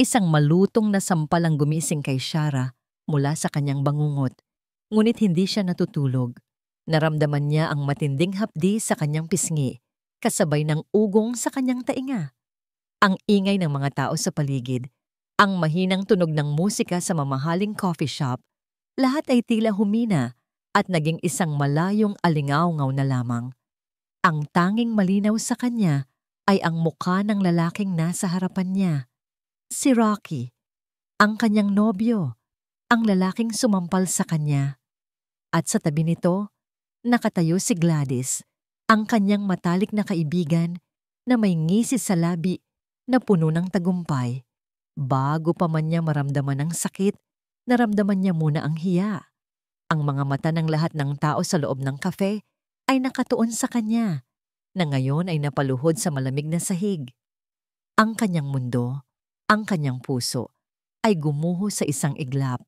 Isang malutong na sampal ang gumising kay Shara mula sa kanyang bangungot. Ngunit hindi siya natutulog. Naramdaman niya ang matinding hapdi sa kanyang pisngi, kasabay ng ugong sa kanyang tainga. Ang ingay ng mga tao sa paligid, ang mahinang tunog ng musika sa mamahaling coffee shop, lahat ay tila humina at naging isang malayong alingaw-ngaw na lamang. Ang tanging malinaw sa kanya ay ang mukha ng lalaking nasa harapan niya. Si Rocky, ang kanyang nobyo, ang lalaking sumampal sa kanya. At sa tabi nito, nakatayo si Gladys, ang kanyang matalik na kaibigan na may ngisi sa labi na puno ng tagumpay. Bago pa man niya maramdaman ang sakit, naramdaman niya muna ang hiya. Ang mga mata ng lahat ng tao sa loob ng kafe ay nakatuon sa kanya, na ngayon ay napaluhod sa malamig na sahig. Ang kanyang mundo, ang kanyang puso, ay gumuho sa isang iglap.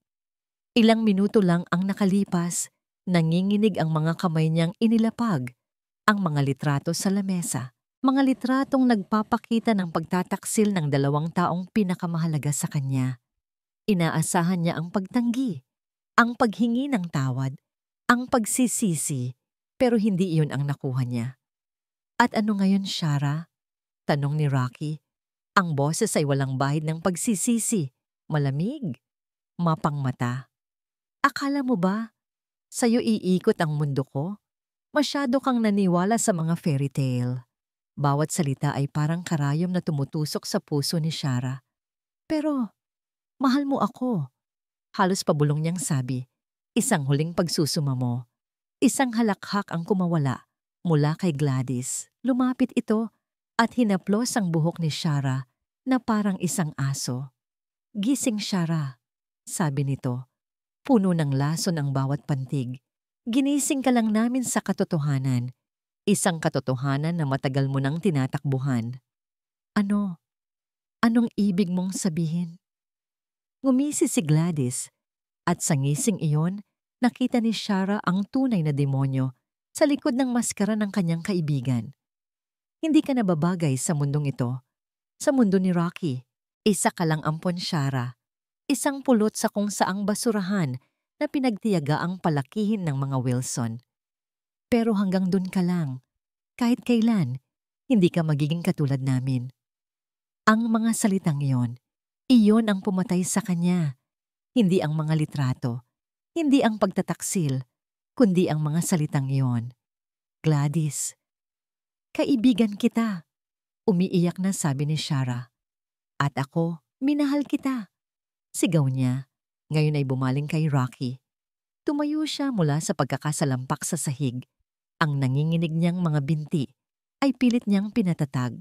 Ilang minuto lang ang nakalipas, nanginginig ang mga kamay niyang inilapag, ang mga litrato sa lamesa. Mga litratong nagpapakita ng pagtataksil ng dalawang taong pinakamahalaga sa kanya. Inaasahan niya ang pagtanggi, ang paghingi ng tawad, ang pagsisisi, pero hindi iyon ang nakuha niya. At ano ngayon, Shara? Tanong ni Rocky. Ang boses ay walang bahid ng pagsisisi, malamig, mapangmata. Akala mo ba, sa'yo iikot ang mundo ko? Masyado kang naniwala sa mga fairy tale. Bawat salita ay parang karayom na tumutusok sa puso ni Shara. Pero, mahal mo ako. Halos pabulong niyang sabi. Isang huling pagsusuma mo. Isang halakhak ang kumawala mula kay Gladys. Lumapit ito at hinaplos ang buhok ni Shara na parang isang aso. Gising, Shara, sabi nito. Puno ng lason ang bawat pantig. Ginising ka lang namin sa katotohanan. Isang katotohanan na matagal mo nang tinatakbuhan. Ano? Anong ibig mong sabihin? Ngumisi si Gladys at sa ngising iyon, nakita ni Shara ang tunay na demonyo sa likod ng maskara ng kanyang kaibigan. Hindi ka nababagay sa mundong ito. Sa mundo ni Rocky, isa ka lang ampon, Shara. Isang pulot sa kung saang basurahan na pinagtiyaga ang palakihin ng mga Wilson. Pero hanggang dun ka lang. Kahit kailan, hindi ka magiging katulad namin. Ang mga salitang iyon ang pumatay sa kanya. Hindi ang mga litrato, hindi ang pagtataksil, kundi ang mga salitang iyon. Gladys, kaibigan kita. Umiiyak na sabi ni Shara. At ako, minahal kita. Sigaw niya. Ngayon ay bumaling kay Rocky. Tumayo siya mula sa pagkakasalampak sa sahig. Ang nanginginig niyang mga binti ay pilit niyang pinatatag.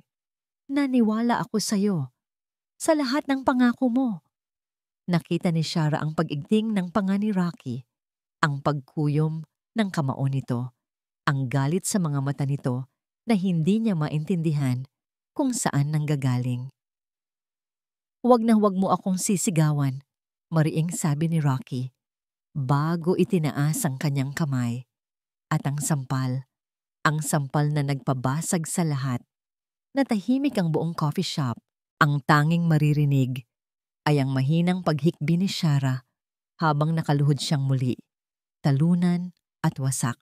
Naniwala ako sa'yo. Sa lahat ng pangako mo. Nakita ni Shara ang pag-igting ng panga ni Rocky, ang pagkuyom ng kamao nito, ang galit sa mga mata nito na hindi niya maintindihan kung saan nanggagaling. Huwag na huwag mo akong sisigawan, mariing sabi ni Rocky, bago itinaas ang kanyang kamay. At ang sampal na nagpabasag sa lahat. Natahimik ang buong coffee shop. Ang tanging maririnig ay ang mahinang paghikbi ni Shara habang nakaluhod siyang muli, talunan at wasak.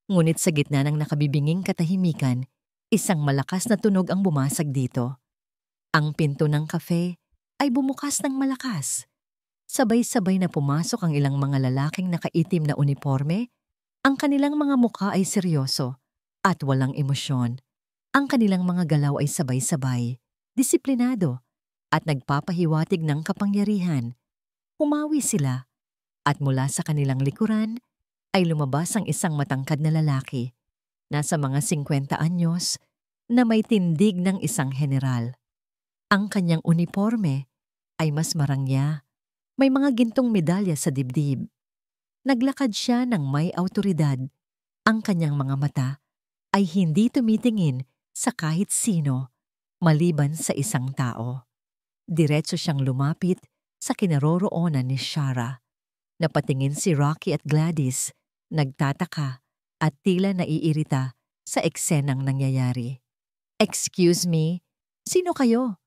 Ngunit sa gitna ng nakabibinging katahimikan, isang malakas na tunog ang bumasag dito. Ang pinto ng kafe ay bumukas ng malakas. Sabay-sabay na pumasok ang ilang mga lalaking nakaitim na uniforme. Ang kanilang mga mukha ay seryoso at walang emosyon. Ang kanilang mga galaw ay sabay-sabay, disiplinado, at nagpapahiwatig ng kapangyarihan. Humawi sila, at mula sa kanilang likuran ay lumabas ang isang matangkad na lalaki, nasa mga 50 anyos, na may tindig ng isang general. Ang kanyang uniforme ay mas marangya, may mga gintong medalya sa dibdib. Naglakad siya ng may awtoridad. Ang kanyang mga mata ay hindi tumitingin sa kahit sino maliban sa isang tao. Diretso siyang lumapit sa kinaroroonan ni Shara. Napatingin si Rocky at Gladys, nagtataka at tila naiirita sa eksenang nangyayari. Excuse me, sino kayo?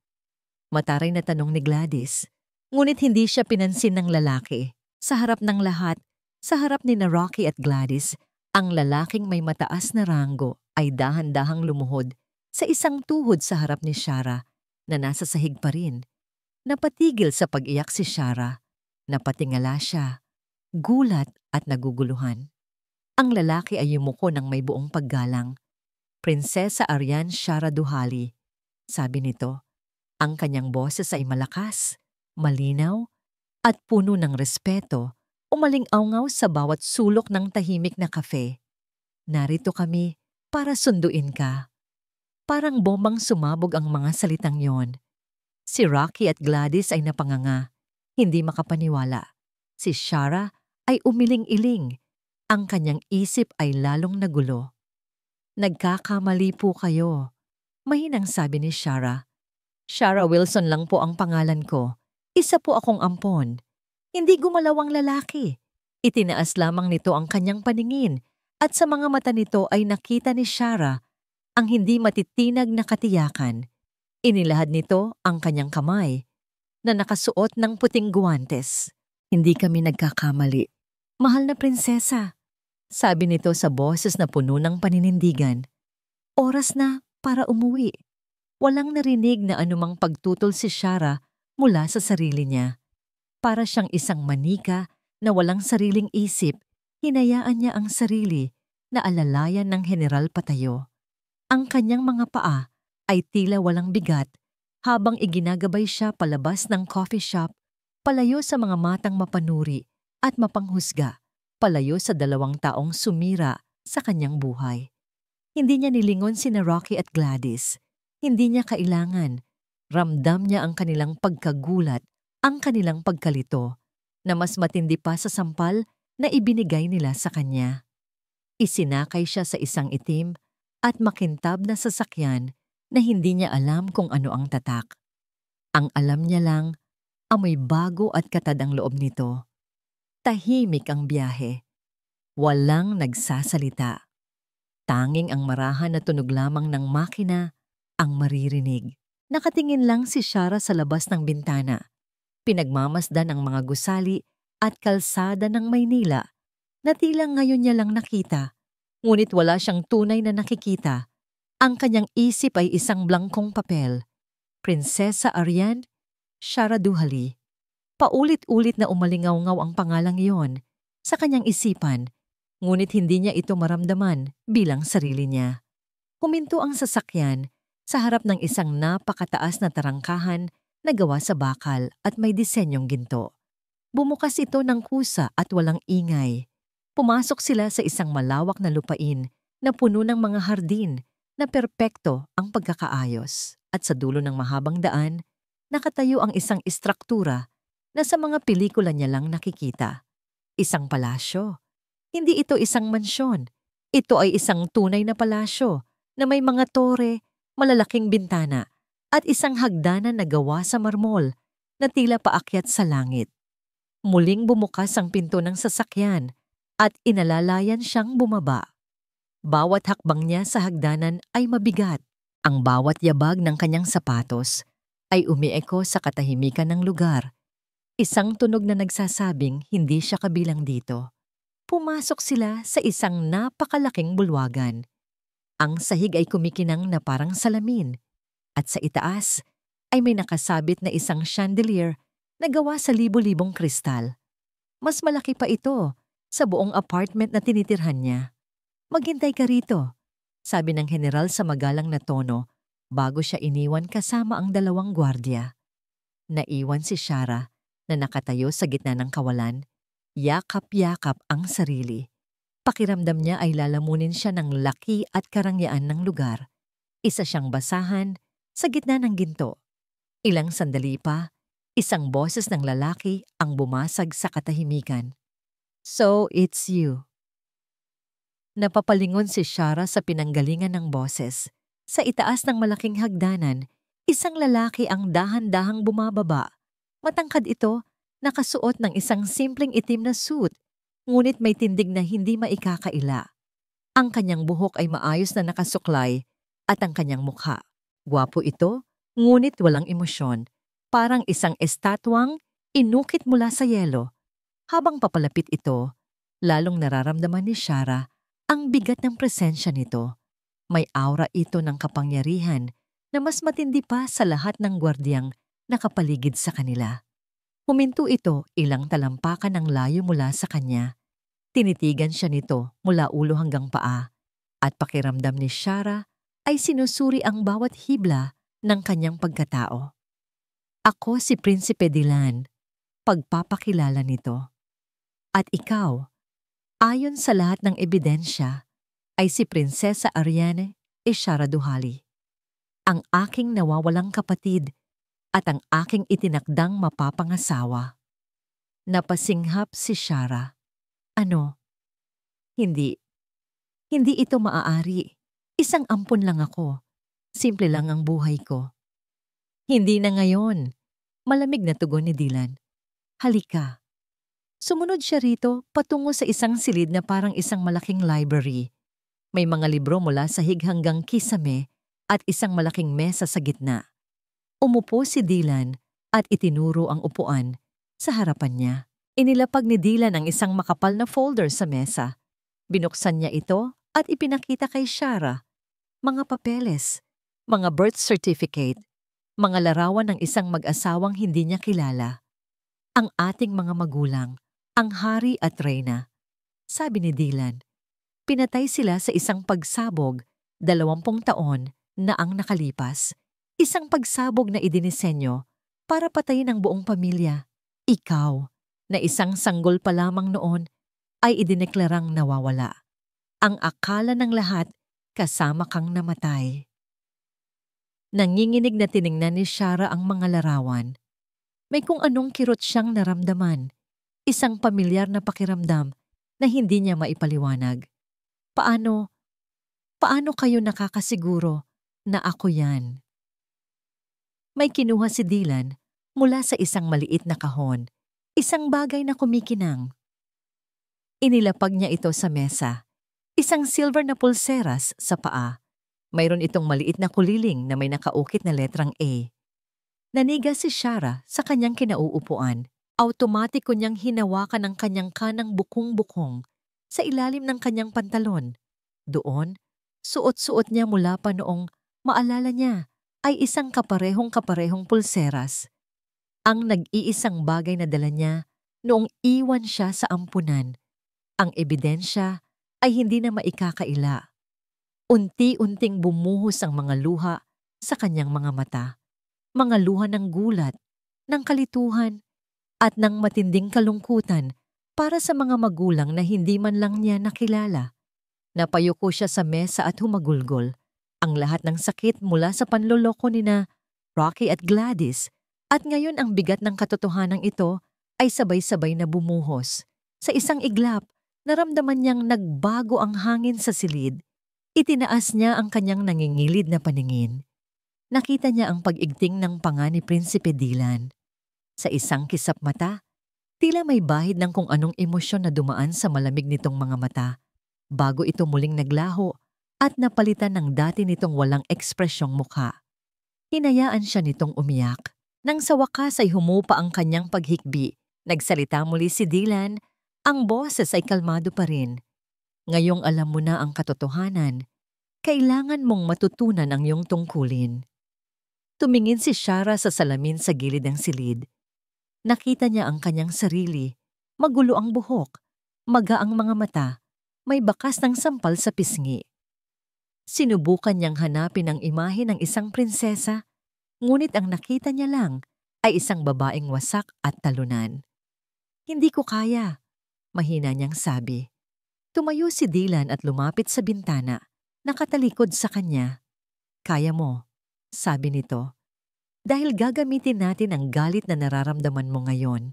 Mataray na tanong ni Gladys. Ngunit hindi siya pinansin ng lalaki. Sa harap ng lahat, sa harap ni na Rocky at Gladys, ang lalaking may mataas na ranggo ay dahan-dahang lumuhod sa isang tuhod sa harap ni Shara na nasa sahig pa rin. Napatigil sa pag-iyak si Shara. Napatingala siya, gulat at naguguluhan. Ang lalaki ay yumuko ng may buong paggalang. Prinsesa Ariane Shara Duhali, sabi nito. Ang kanyang boses ay malakas, malinaw, at puno ng respeto, umaling-awngaw sa bawat sulok ng tahimik na kafe. Narito kami para sunduin ka. Parang bombang sumabog ang mga salitang yon. Si Rocky at Gladys ay napanganga, hindi makapaniwala. Si Shara ay umiling-iling. Ang kanyang isip ay lalong nagulo. Nagkakamali po kayo, mahinang sabi ni Shara. Shara Wilson lang po ang pangalan ko. Isa po akong ampon. Hindi gumalaw ang lalaki. Itinaas lamang nito ang kanyang paningin at sa mga mata nito ay nakita ni Shara ang hindi matitinag na katiyakan. Inilahad nito ang kanyang kamay na nakasuot ng puting guwantes. Hindi kami nagkakamali. Mahal na prinsesa, sabi nito sa boses na puno ng paninindigan. Oras na para umuwi. Walang narinig na anumang pagtutol si Shara mula sa sarili niya. Para siyang isang manika na walang sariling isip, hinayaan niya ang sarili na alalayan ng general patayo. Ang kanyang mga paa ay tila walang bigat habang iginagabay siya palabas ng coffee shop, palayo sa mga matang mapanuri at mapanghusga, palayo sa 2 taong sumira sa kanyang buhay. Hindi niya nilingon sina Rocky at Gladys. Hindi niya kailangan. Ramdam niya ang kanilang pagkagulat, ang kanilang pagkalito, na mas matindi pa sa sampal na ibinigay nila sa kanya. Isinakay siya sa isang itim at makintab na sasakyan na hindi niya alam kung ano ang tatak. Ang alam niya lang, amoy bago at katad ang loob nito. Tahimik ang biyahe. Walang nagsasalita. Tanging ang marahan na tunog lamang ng makina ang maririnig. Nakatingin lang si Shara sa labas ng bintana. Pinagmamasdan ang mga gusali at kalsada ng Maynila na tila ngayon niya lang nakita. Ngunit wala siyang tunay na nakikita. Ang kanyang isip ay isang blangkong papel. Prinsesa Ariane Shara Duhali. Paulit-ulit na umalingaw-ngaw ang pangalang iyon sa kanyang isipan, ngunit hindi niya ito maramdaman bilang sarili niya. Huminto ang sasakyan sa harap ng isang napakataas na tarangkahan na gawa sa bakal at may disenyong ginto. Bumukas ito ng kusa at walang ingay. Pumasok sila sa isang malawak na lupain na puno ng mga hardin na perpekto ang pagkakaayos. At sa dulo ng mahabang daan, nakatayo ang isang istruktura na sa mga pelikula niya lang nakikita. Isang palasyo. Hindi ito isang mansyon. Ito ay isang tunay na palasyo na may mga tore, malalaking bintana at isang hagdanan na gawa sa marmol na tila paakyat sa langit. Muling bumukas ang pinto ng sasakyan at inalalayan siyang bumaba. Bawat hakbang niya sa hagdanan ay mabigat. Ang bawat yabag ng kanyang sapatos ay umieko sa katahimikan ng lugar. Isang tunog na nagsasabing hindi siya kabilang dito. Pumasok sila sa isang napakalaking bulwagan. Ang sahig ay kumikinang na parang salamin at sa itaas ay may nakasabit na isang chandelier na gawa sa libo-libong kristal. Mas malaki pa ito sa buong apartment na tinitirhan niya. Maghintay ka rito, sabi ng general sa magalang na tono bago siya iniwan kasama ang 2 gwardya. Naiwan si Shara na nakatayo sa gitna ng kawalan, yakap-yakap ang sarili. Pakiramdam niya ay lalamunin siya ng laki at karangyaan ng lugar. Isa siyang basahan sa gitna ng ginto. Ilang sandali pa, isang boses ng lalaki ang bumasag sa katahimikan. So it's you. Napapalingon si Shara sa pinanggalingan ng boses. Sa itaas ng malaking hagdanan, isang lalaki ang dahan-dahang bumababa. Matangkad ito, nakasuot ng isang simpleng itim na suit, ngunit may tindig na hindi maikakaila. Ang kanyang buhok ay maayos na nakasuklay at ang kanyang mukha. Gwapo ito, ngunit walang emosyon. parang isang estatwang inukit mula sa yelo. Habang papalapit ito, lalong nararamdaman ni Shara ang bigat ng presensya nito. May aura ito ng kapangyarihan na mas matindi pa sa lahat ng gwardiyang nakapaligid sa kanila. Huminto ito ilang talampakan ng layo mula sa kanya. Tinitigan siya nito mula ulo hanggang paa at pakiramdam ni Shara ay sinusuri ang bawat hibla ng kanyang pagkatao. Ako si Prinsipe Dylan, pagpapakilala nito. At ikaw, ayon sa lahat ng ebidensya, ay si Prinsesa Ariane Shara Duhali, ang aking nawawalang kapatid at ang aking itinakdang mapapangasawa. Napasinghap si Shara. Ano? Hindi. Hindi ito maaari. Isang ampon lang ako. Simple lang ang buhay ko. Hindi na ngayon. Malamig na tugon ni Dylan. Halika. Sumunod siya rito patungo sa isang silid na parang isang malaking library. May mga libro mula sahig hanggang kisame at isang malaking mesa sa gitna. Umupo si Dylan at itinuro ang upuan sa harapan niya. Inilapag ni Dylan ang isang makapal na folder sa mesa. Binuksan niya ito at ipinakita kay Shara. Mga papeles, mga birth certificate, mga larawan ng isang mag-asawang hindi niya kilala. Ang ating mga magulang, ang hari at reyna. Sabi ni Dylan, pinatay sila sa isang pagsabog 20 taon na ang nakalipas. Isang pagsabog na idinisenyo para patayin ang buong pamilya. Ikaw, na isang sanggol pa lamang noon, ay idineklarang nawawala. Ang akala ng lahat, kasama kang namatay. Nanginginig na tiningnan ni Shara ang mga larawan. May kung anong kirot siyang naramdaman. Isang pamilyar na pakiramdam na hindi niya maipaliwanag. Paano kayo nakakasiguro na ako yan? May kinuha si Dylan mula sa isang maliit na kahon. Isang bagay na kumikinang. Inilapag niya ito sa mesa. Isang silver na pulseras sa paa. Mayroon itong maliit na kuliling na may nakaukit na letrang A. Naniga si Shara sa kanyang kinauupuan. Automatiko niyang hinawakan ang kanyang kanang bukong-bukong sa ilalim ng kanyang pantalon. Doon, suot-suot niya mula pa noong maalala niya ay isang kaparehong pulseras. Ang nag-iisang bagay na dala niya noong iwan siya sa ampunan. Ang ebidensya ay hindi na maikakaila. Unti-unting bumuhos ang mga luha sa kanyang mga mata. Mga luha ng gulat, ng kalituhan, at ng matinding kalungkutan para sa mga magulang na hindi man lang niya nakilala. Napayuko siya sa mesa at humagulgol. Ang lahat ng sakit mula sa panloloko nina Rocky at Gladys. At ngayon ang bigat ng katotohanan ito ay sabay-sabay na bumuhos. Sa isang iglap, naramdaman niyang nagbago ang hangin sa silid. Itinaas niya ang kanyang nangingilid na paningin. Nakita niya ang pag-igting ng panga ni Prinsipe Dylan. Sa isang kisap mata, tila may bahid ng kung anong emosyon na dumaan sa malamig nitong mga mata, bago ito muling naglaho at napalitan ng dati nitong walang ekspresyong mukha. Hinayaan siya nitong umiyak. Nang sa wakas ay humupa ang kanyang paghikbi, nagsalita muli si Dylan, ang boses ay kalmado pa rin. Ngayong alam mo na ang katotohanan, kailangan mong matutunan ang iyong tungkulin. Tumingin si Shara sa salamin sa gilid ng silid. Nakita niya ang kanyang sarili, magulo ang buhok, maga ang mga mata, may bakas ng sampal sa pisngi. Sinubukan niyang hanapin ang imahe ng isang prinsesa, ngunit ang nakita niya lang ay isang babaeng wasak at talunan. Hindi ko kaya, mahina niyang sabi. Tumayo si Dylan at lumapit sa bintana, nakatalikod sa kanya. Kaya mo, sabi nito, dahil gagamitin natin ang galit na nararamdaman mo ngayon.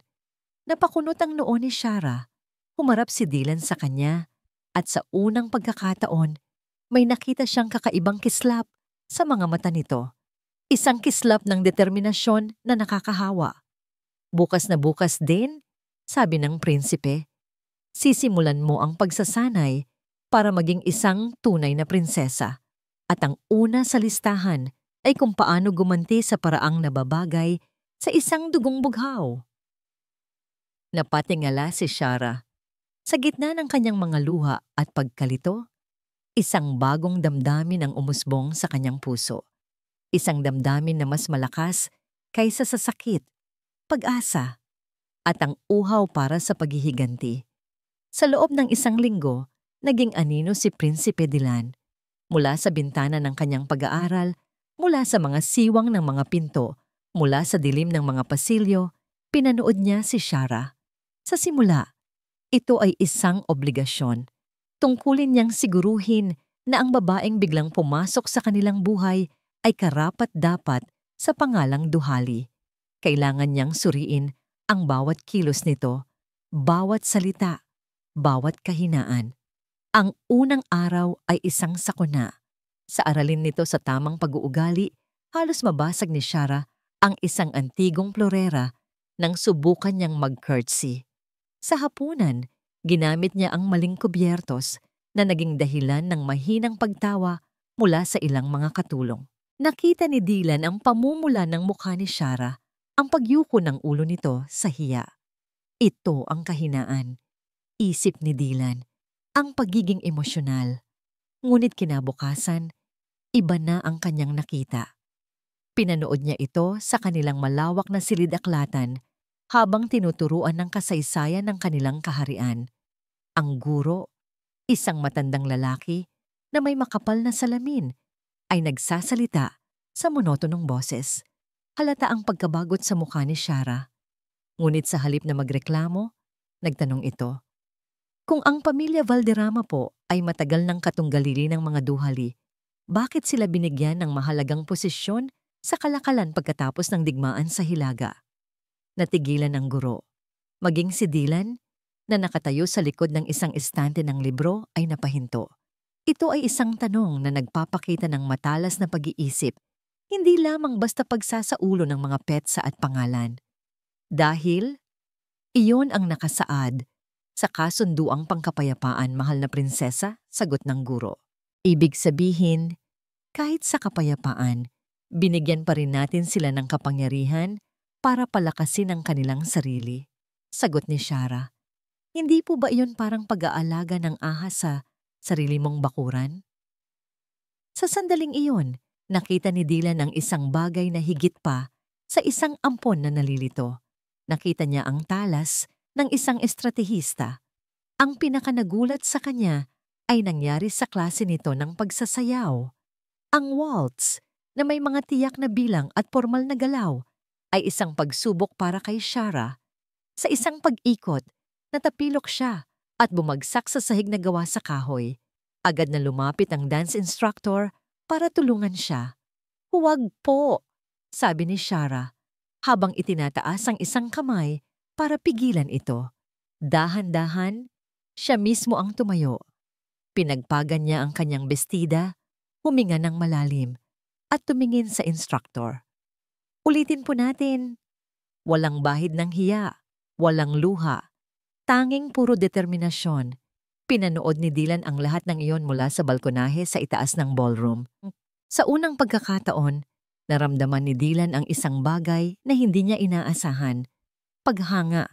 Napakunot ang noo ni Shara. Humarap si Dylan sa kanya at sa unang pagkakataon, may nakita siyang kakaibang kislap sa mga mata nito. Isang kislap ng determinasyon na nakakahawa. Bukas na bukas din, sabi ng prinsipe. Sisimulan mo ang pagsasanay para maging isang tunay na prinsesa. At ang una sa listahan ay kung paano gumanti sa paraang nababagay sa isang dugong bughaw. Napatingala si Shara. Sa gitna ng kanyang mga luha at pagkalito, isang bagong damdamin ang umusbong sa kanyang puso. Isang damdamin na mas malakas kaysa sa sakit, pag-asa, at ang uhaw para sa paghihiganti. Sa loob ng isang linggo, naging anino si Prinsipe Dylan. Mula sa bintana ng kanyang pag-aaral, mula sa mga siwang ng mga pinto, mula sa dilim ng mga pasilyo, pinanood niya si Shara. Sa simula, ito ay isang obligasyon. Tungkulin niyang siguruhin na ang babaeng biglang pumasok sa kanilang buhay ay karapat-dapat sa pangalang duhali. Kailangan niyang suriin ang bawat kilos nito, bawat salita, bawat kahinaan. Ang unang araw ay isang sakuna. Sa aralin nito sa tamang pag-uugali, halos mabasag ni Shara ang isang antigong florera nang subukan niyang mag-curtsy. Sa hapunan, ginamit niya ang maling kubyertos na naging dahilan ng mahinang pagtawa mula sa ilang mga katulong. Nakita ni Dylan ang pamumula ng mukha ni Shara, ang pagyuko ng ulo nito sa hiya. Ito ang kahinaan, isip ni Dylan, ang pagiging emosyonal. Ngunit kinabukasan, iba na ang kanyang nakita. Pinanood niya ito sa kanilang malawak na silid-aklatan habang tinuturuan ng kasaysayan ng kanilang kaharian. Ang guro, isang matandang lalaki na may makapal na salamin, ay nagsasalita sa monotonong boses. Halata ang pagkabagot sa mukha ni Shara. Ngunit sa halip na magreklamo, nagtanong ito, kung ang pamilya Valderrama po ay matagal ng katunggalili ng mga duhali, bakit sila binigyan ng mahalagang posisyon sa kalakalan pagkatapos ng digmaan sa Hilaga? Natigilan ang guro. Maging si Dylan, na nakatayo sa likod ng isang estante ng libro, ay napahinto. Ito ay isang tanong na nagpapakita ng matalas na pag-iisip, hindi lamang basta pagsasaulo ng mga petsa at pangalan. Dahil, iyon ang nakasaad sa kasunduang pangkapayapaan, mahal na prinsesa, sagot ng guro. Ibig sabihin, kahit sa kapayapaan, binigyan pa rin natin sila ng kapangyarihan para palakasin ang kanilang sarili. Sagot ni Shara. Hindi po ba iyon parang pag-aalaga ng ahas sa sarili mong bakuran? Sa sandaling iyon, nakita ni Dylan ang isang bagay na higit pa sa isang ampon na nalilito. Nakita niya ang talas ng isang estratehista. Ang pinakanagulat sa kanya ay nangyari sa klase nito ng pagsasayaw. Ang waltz, na may mga tiyak na bilang at formal na galaw, ay isang pagsubok para kay Shara. Sa isang pag-ikot, natapilok siya at bumagsak sa sahig na gawa sa kahoy. Agad na lumapit ang dance instructor para tulungan siya. "Huwag po," sabi ni Shara, habang itinataas ang isang kamay para pigilan ito. Dahan-dahan, siya mismo ang tumayo. Pinagpagan niya ang kanyang bestida, huminga ng malalim, at tumingin sa instructor. "Ulitin po natin." Walang bahid ng hiya, walang luha, tanging puro determinasyon. Pinanood ni Dylan ang lahat ng iyon mula sa balkonahe sa itaas ng ballroom. Sa unang pagkakataon, naramdaman ni Dylan ang isang bagay na hindi niya inaasahan. Paghanga.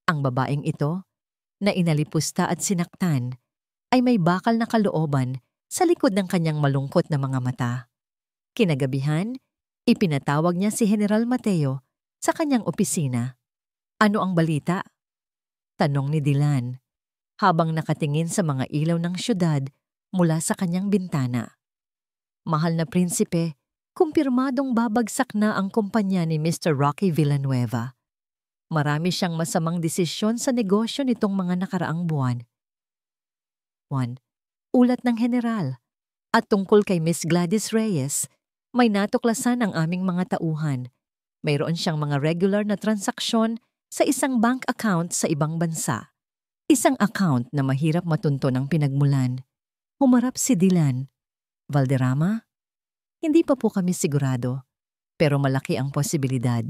Ang babaeng ito, na inalipusta at sinaktan, ay may bakal na kalooban sa likod ng kanyang malungkot na mga mata. Kinagabihan, ipinatawag niya si General Mateo sa kanyang opisina. "Ano ang balita?" tanong ni Dylan, habang nakatingin sa mga ilaw ng syudad mula sa kanyang bintana. "Mahal na prinsipe, kumpirmadong babagsak na ang kumpanya ni Mr. Rocky Villanueva. Marami siyang masamang desisyon sa negosyo nitong mga nakaraang buwan." Ulat ng general. "At tungkol kay Miss Gladys Reyes, may natuklasan ang aming mga tauhan. Mayroon siyang mga regular na transaksyon sa isang bank account sa ibang bansa. Isang account na mahirap matunto ng pinagmulan." Humarap si Dylan. "Valderrama? Hindi pa po kami sigurado, pero malaki ang posibilidad."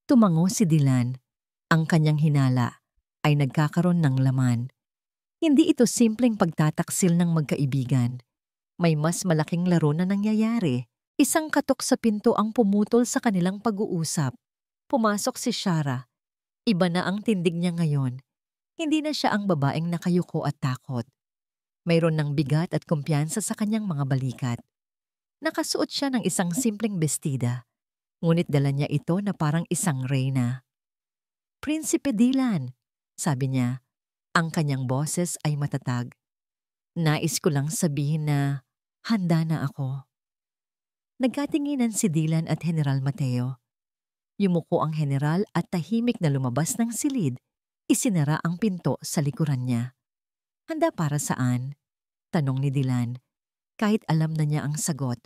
Tumango si Dylan. Ang kanyang hinala ay nagkakaroon ng laman. Hindi ito simpleng pagtataksil ng magkaibigan. May mas malaking laro na nangyayari. Isang katok sa pinto ang pumutol sa kanilang pag-uusap. Pumasok si Shara. Iba na ang tindig niya ngayon. Hindi na siya ang babaeng nakayuko at takot. Mayroon ng bigat at kumpiyansa sa kanyang mga balikat. Nakasuot siya ng isang simpleng bestida, ngunit dala niya ito na parang isang reyna. "Prinsipe Dylan," sabi niya. Ang kanyang boses ay matatag. "Nais ko lang sabihin na handa na ako." Nagkatinginan si Dylan at General Mateo. Yumuko ang general at tahimik na lumabas ng silid. Isinara ang pinto sa likuran niya. "Handa para saan?" tanong ni Dylan. Kahit alam na niya ang sagot.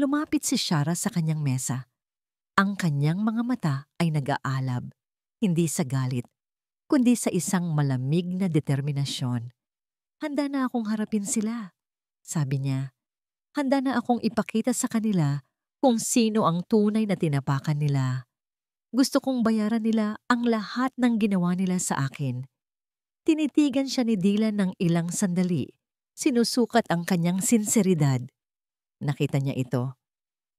Lumapit si Shara sa kanyang mesa. Ang kanyang mga mata ay nag-aalab, hindi sa galit, kundi sa isang malamig na determinasyon. "Handa na akong harapin sila," sabi niya. "Handa na akong ipakita sa kanila kung sino ang tunay na tinapakan nila. Gusto kong bayaran nila ang lahat ng ginawa nila sa akin." Tinitigan siya ni Dylan ng ilang sandali. Sinusukat ang kanyang sinseridad. Nakita niya ito.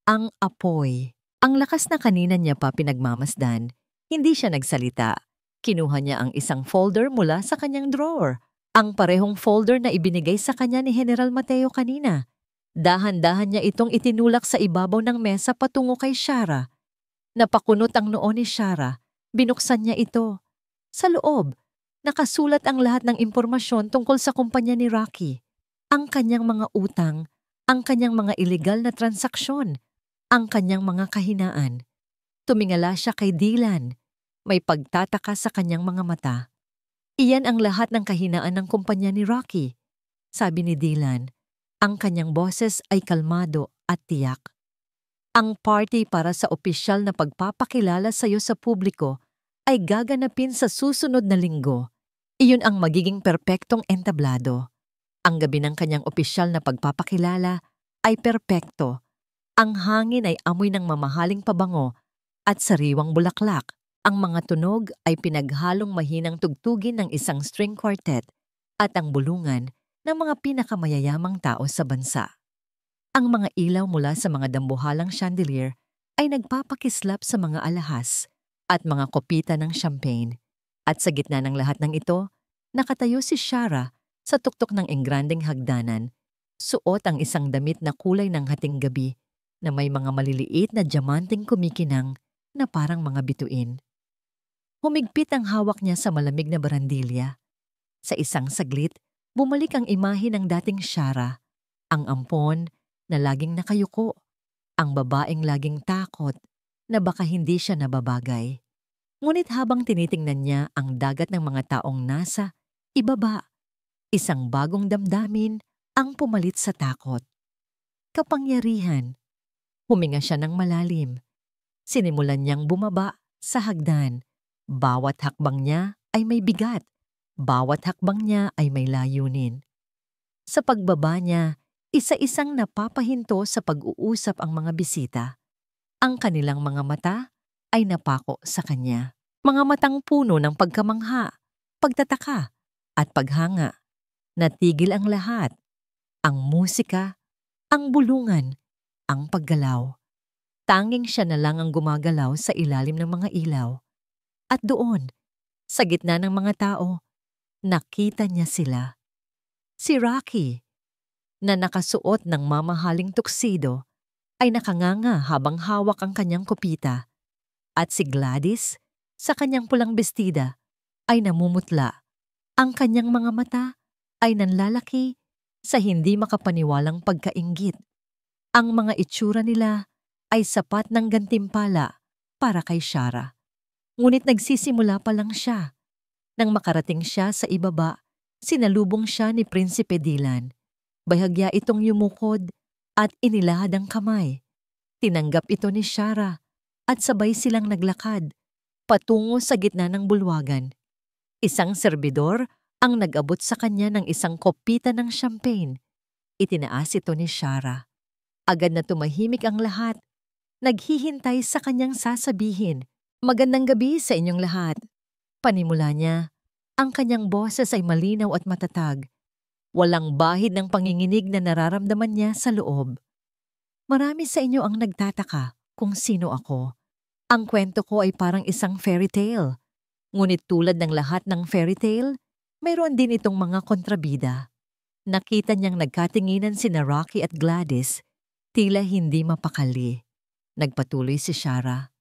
Ang apoy. Ang lakas na kanina niya pa pinagmamasdan. Hindi siya nagsalita. Kinuha niya ang isang folder mula sa kanyang drawer. Ang parehong folder na ibinigay sa kanya ni General Mateo kanina. Dahan-dahan niya itong itinulak sa ibabaw ng mesa patungo kay Shara. Napakunot ang noo ni Shara. Binuksan niya ito. Sa loob, nakasulat ang lahat ng impormasyon tungkol sa kumpanya ni Rocky. Ang kanyang mga utang, ang kanyang mga ilegal na transaksyon, ang kanyang mga kahinaan. Tumingala siya kay Dylan. May pagtataka sa kanyang mga mata. "Iyan ang lahat ng kahinaan ng kumpanya ni Rocky," sabi ni Dylan. Ang kanyang boses ay kalmado at tiyak. "Ang party para sa opisyal na pagpapakilala sa iyo sa publiko ay gaganapin sa susunod na linggo. Iyon ang magiging perpektong entablado. Ang gabi ng kanyang opisyal na pagpapakilala ay perpekto. Ang hangin ay amoy ng mamahaling pabango at sariwang bulaklak. Ang mga tunog ay pinaghalong mahinang tugtugin ng isang string quartet at ang bulungan ng mga pinakamayayamang tao sa bansa. Ang mga ilaw mula sa mga dambuhalang chandelier ay nagpapakislap sa mga alahas at mga kopita ng champagne. At sa gitna ng lahat ng ito, nakatayo si Shara sa tuktok ng engrandeng hagdanan. Suot ang isang damit na kulay ng hating gabi na may mga maliliit na diamanting kumikinang na parang mga bituin. Humigpit ang hawak niya sa malamig na barandilya. Sa isang saglit, bumalik ang imahe ng dating Shara, ang ampon na laging nakayuko, ang babaeng laging takot na baka hindi siya nababagay. Ngunit habang tinitingnan niya ang dagat ng mga taong nasa ibaba, isang bagong damdamin ang pumalit sa takot. Kapangyarihan. Huminga siya ng malalim. Sinimulan niyang bumaba sa hagdan. Bawat hakbang niya ay may bigat. Bawat hakbang niya ay may layunin. Sa pagbaba niya, isa-isang napapahinto sa pag-uusap ang mga bisita. Ang kanilang mga mata ay napako sa kanya. Mga matang puno ng pagkamangha, pagtataka, at paghanga. Natigil ang lahat. Ang musika, ang bulungan, ang paggalaw. Tanging siya na lang ang gumagalaw sa ilalim ng mga ilaw. At doon, sa gitna ng mga tao, nakita niya sila. Si Rocky, na nakasuot ng mamahaling tuksido, ay nakanganga habang hawak ang kanyang kopita. At si Gladys, sa kanyang pulang bestida, ay namumutla. Ang kanyang mga mata ay nanlalaki sa hindi makapaniwalang pagkainggit. Ang mga itsura nila ay sapat ng gantimpala para kay Shara. Ngunit nagsisimula pa lang siya. Nang makarating siya sa ibaba, sinalubong siya ni Prinsipe Dylan. Bahagya itong yumukod at inilahad ang kamay. Tinanggap ito ni Shara at sabay silang naglakad patungo sa gitna ng bulwagan. Isang serbidor ang nag-abot sa kanya ng isang kopita ng champagne. Itinaas ito ni Shara. Agad na tumahimik ang lahat. Naghihintay sa kanyang sasabihin, "Magandang gabi sa inyong lahat." Panimula niya, ang kanyang boses ay malinaw at matatag. Walang bahid ng panginginig na nararamdaman niya sa loob. "Marami sa inyo ang nagtataka kung sino ako. Ang kwento ko ay parang isang fairy tale. Ngunit tulad ng lahat ng fairy tale, mayroon din itong mga kontrabida. Nakita niyang nagkatinginan sina Rocky at Gladys, tila hindi mapakali. Nagpatuloy si Shara.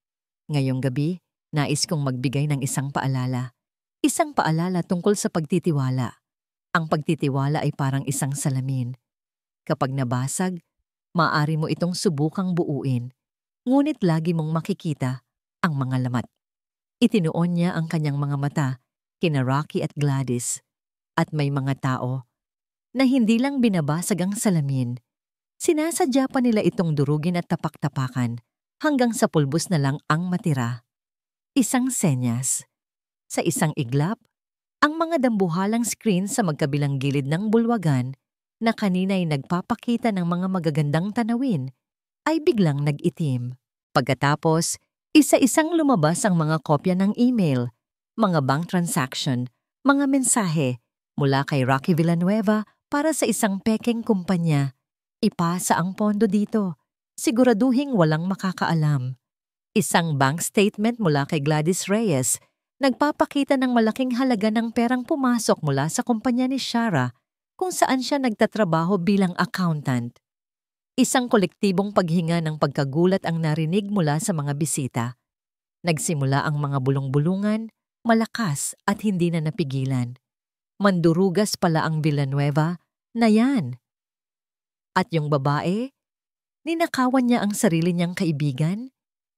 Ngayong gabi, nais kong magbigay ng isang paalala. Isang paalala tungkol sa pagtitiwala. Ang pagtitiwala ay parang isang salamin. Kapag nabasag, maaari mo itong subukang buuin, ngunit lagi mong makikita ang mga lamat. Itinuon niya ang kanyang mga mata kina Rocky at Gladys, at may mga tao na hindi lang binabasag ang salamin, sinasadya pa nila itong durugin at tapak-tapakan hanggang sa pulbos na lang ang matira. Isang senyas. Sa isang iglap, ang mga dambuhalang screen sa magkabilang gilid ng bulwagan na kanina'y nagpapakita ng mga magagandang tanawin ay biglang nag-itim. Pagkatapos, isa-isang lumabas ang mga kopya ng email, mga bank transaction, mga mensahe mula kay Rocky Villanueva para sa isang pekeng kumpanya. Ipasa ang pondo dito. Siguraduhing walang makakaalam. Isang bank statement mula kay Gladys Reyes, nagpapakita ng malaking halaga ng perang pumasok mula sa kumpanya ni Shara kung saan siya nagtatrabaho bilang accountant. Isang kolektibong paghinga ng pagkagulat ang narinig mula sa mga bisita. Nagsimula ang mga bulong-bulungan, malakas at hindi na napigilan. Mandurugas pala ang Villanueva na yan. At yung babae, ninakawan niya ang sarili niyang kaibigan.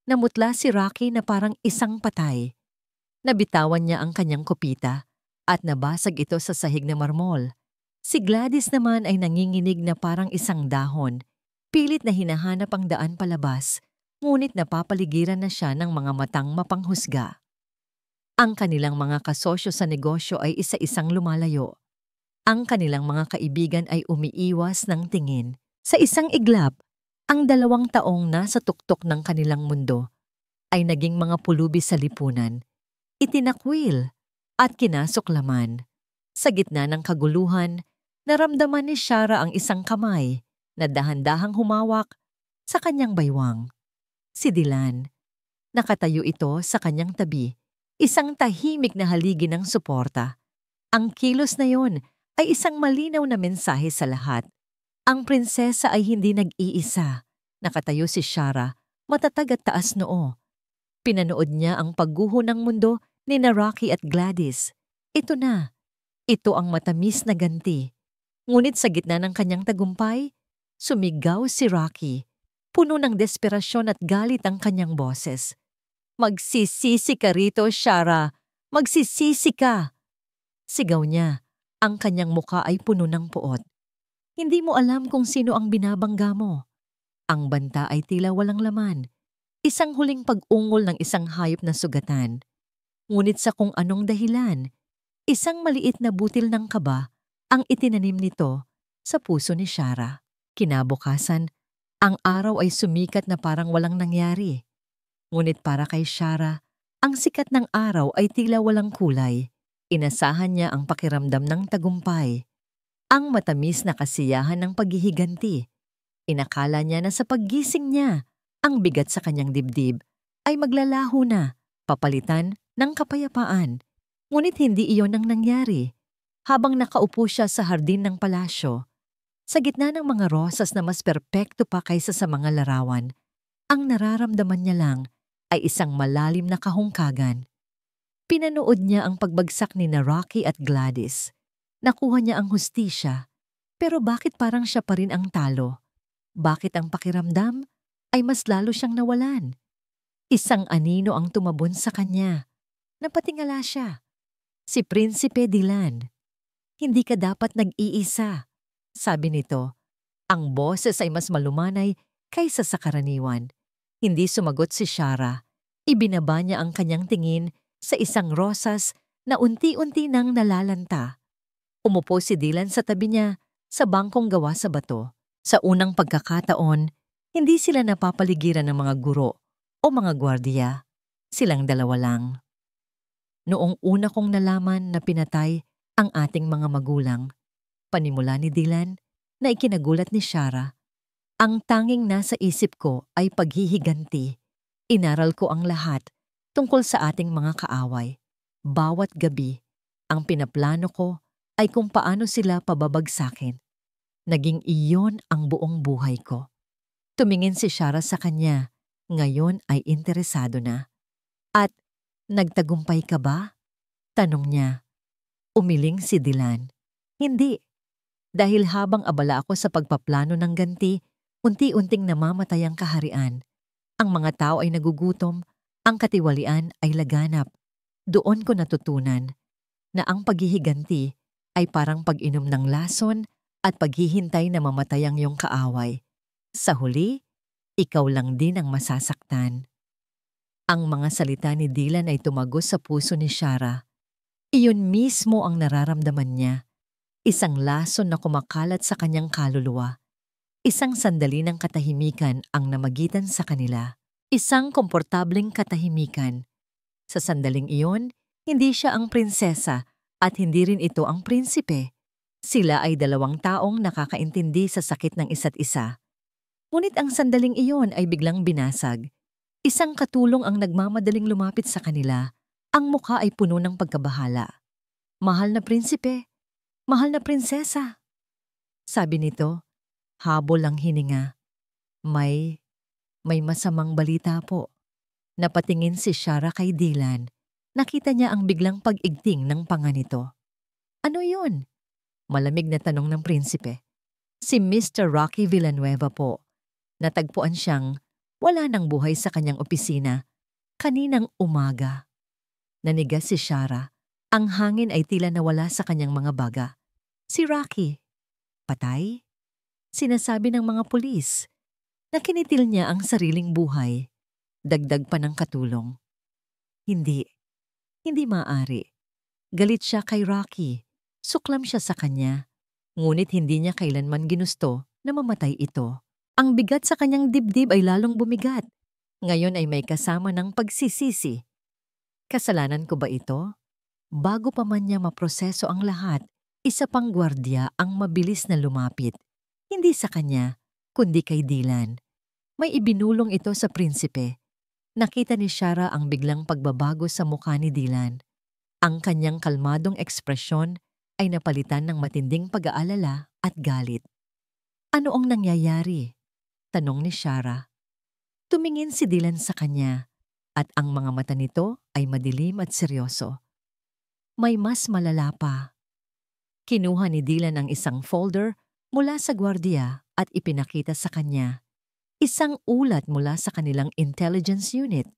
Namutla si Rocky na parang isang patay. Nabitawan niya ang kanyang kopita at nabasag ito sa sahig na marmol. Si Gladys naman ay nanginginig na parang isang dahon. Pilit na hinahanap ang daan palabas, ngunit napapaligiran na siya ng mga matang mapanghusga. Ang kanilang mga kasosyo sa negosyo ay isa-isang lumalayo. Ang kanilang mga kaibigan ay umiiwas ng tingin. Sa isang iglap, ang 2 taong nasa tuktok ng kanilang mundo ay naging mga pulubi sa lipunan, itinakwil at kinasuklaman. Sa gitna ng kaguluhan, naramdaman ni Shara ang isang kamay na dahan-dahang humawak sa kanyang baywang. Si Dylan. Nakatayo ito sa kanyang tabi, isang tahimik na haligi ng suporta. Ang kilos na yon ay isang malinaw na mensahe sa lahat. Ang prinsesa ay hindi nag-iisa. Nakatayo si Shara, matatag at taas noo. Pinanood niya ang pagguho ng mundo ni Rocky at Gladys. Ito na. Ito ang matamis na ganti. Ngunit sa gitna ng kanyang tagumpay, sumigaw si Rocky. Puno ng desperasyon at galit ang kanyang boses. Magsisisi ka rito, Shara. Magsisisi ka. Sigaw niya. Ang kanyang muka ay puno ng puot. Hindi mo alam kung sino ang binabangga mo. Ang banta ay tila walang laman. Isang huling pag-ungol ng isang hayop na sugatan. Ngunit sa kung anong dahilan, isang maliit na butil ng kaba ang itinanim nito sa puso ni Shara. Kinabukasan, ang araw ay sumikat na parang walang nangyari. Ngunit para kay Shara, ang sikat ng araw ay tila walang kulay. Inasahan niya ang pakiramdam ng tagumpay. Ang matamis na kasiyahan ng paghihiganti. Inakala niya na sa paggising niya, ang bigat sa kanyang dibdib ay maglalaho na, papalitan ng kapayapaan. Ngunit hindi iyon ang nangyari. Habang nakaupo siya sa hardin ng palasyo, sa gitna ng mga rosas na mas perpekto pa kaysa sa mga larawan, ang nararamdaman niya lang ay isang malalim na kahungkagan. Pinanood niya ang pagbagsak ni Rocky at Gladys. Nakuha niya ang hustisya, pero bakit parang siya pa rin ang talo? Bakit ang pakiramdam ay mas lalo siyang nawalan? Isang anino ang tumabon sa kanya. Napatingala siya. Si Prinsipe Dylan. Hindi ka dapat nag-iisa. Sabi nito, ang boses ay mas malumanay kaysa sa karaniwan. Hindi sumagot si Shara. Ibinaba niya ang kanyang tingin sa isang rosas na unti-unti nang nalalanta. Umupo si Dylan sa tabi niya sa bangkong gawa sa bato. Sa unang pagkakataon, hindi sila napapaligiran ng mga guro o mga gwardiya. Silang 2 lang. Noong una kong nalaman na pinatay ang ating mga magulang, panimula ni Dylan na ikinagulat ni Shara, ang tanging nasa isip ko ay paghihiganti. Inaral ko ang lahat tungkol sa ating mga kaaway. Bawat gabi, ang pinaplano ko ay kung paano sila pababagsakin. Naging iyon ang buong buhay ko. Tumingin si Shara sa kanya, ngayon ay interesado na. At, nagtagumpay ka ba? Tanong niya. Umiling si Dylan. Hindi. Dahil habang abala ako sa pagpaplano ng ganti, unti-unting namamatay ang kaharian. Ang mga tao ay nagugutom, ang katiwalian ay laganap. Doon ko natutunan na ang paghihiganti ay parang pag-inom ng lason at paghihintay na mamatay ang iyong kaaway. Sa huli, ikaw lang din ang masasaktan. Ang mga salita ni Dylan ay tumagos sa puso ni Shara. Iyon mismo ang nararamdaman niya. Isang lason na kumakalat sa kanyang kaluluwa. Isang sandali ng katahimikan ang namagitan sa kanila. Isang komportableng katahimikan. Sa sandaling iyon, hindi siya ang prinsesa at hindi rin ito ang prinsipe. Sila ay dalawang taong nakakaintindi sa sakit ng isa't isa. Ngunit ang sandaling iyon ay biglang binasag. Isang katulong ang nagmamadaling lumapit sa kanila. Ang mukha ay puno ng pagkabahala. Mahal na prinsipe, mahal na prinsesa. Sabi nito, habol ang hininga. May masamang balita po. Napatingin si Shara kay Dylan. Nakita niya ang biglang pag-igting ng panga nito. Ano yun? Malamig na tanong ng prinsipe. Si Mr. Rocky Villanueva po. Natagpuan siyang wala nang buhay sa kanyang opisina kaninang umaga. Nanigas si Shara. Ang hangin ay tila nawala sa kanyang mga baga. Si Rocky. Patay? Sinasabi ng mga pulis. Nakinitil niya ang sariling buhay. Dagdag pa ng katulong. Hindi maaari. Galit siya kay Rocky. Suklam siya sa kanya. Ngunit hindi niya kailanman ginusto na mamatay ito. Ang bigat sa kanyang dibdib ay lalong bumigat. Ngayon ay may kasama ng pagsisisi. Kasalanan ko ba ito? Bago pa man niya maproseso ang lahat, isa pang gwardiya ang mabilis na lumapit. Hindi sa kanya, kundi kay Dylan. May ibinulong ito sa prinsipe. Nakita ni Shara ang biglang pagbabago sa mukha ni Dylan. Ang kanyang kalmadong ekspresyon ay napalitan ng matinding pag-aalala at galit. Ano ang nangyayari? Tanong ni Shara. Tumingin si Dylan sa kanya at ang mga mata nito ay madilim at seryoso. May mas malala pa. Kinuha ni Dylan ang isang folder mula sa gwardiya at ipinakita sa kanya. Isang ulat mula sa kanilang intelligence unit.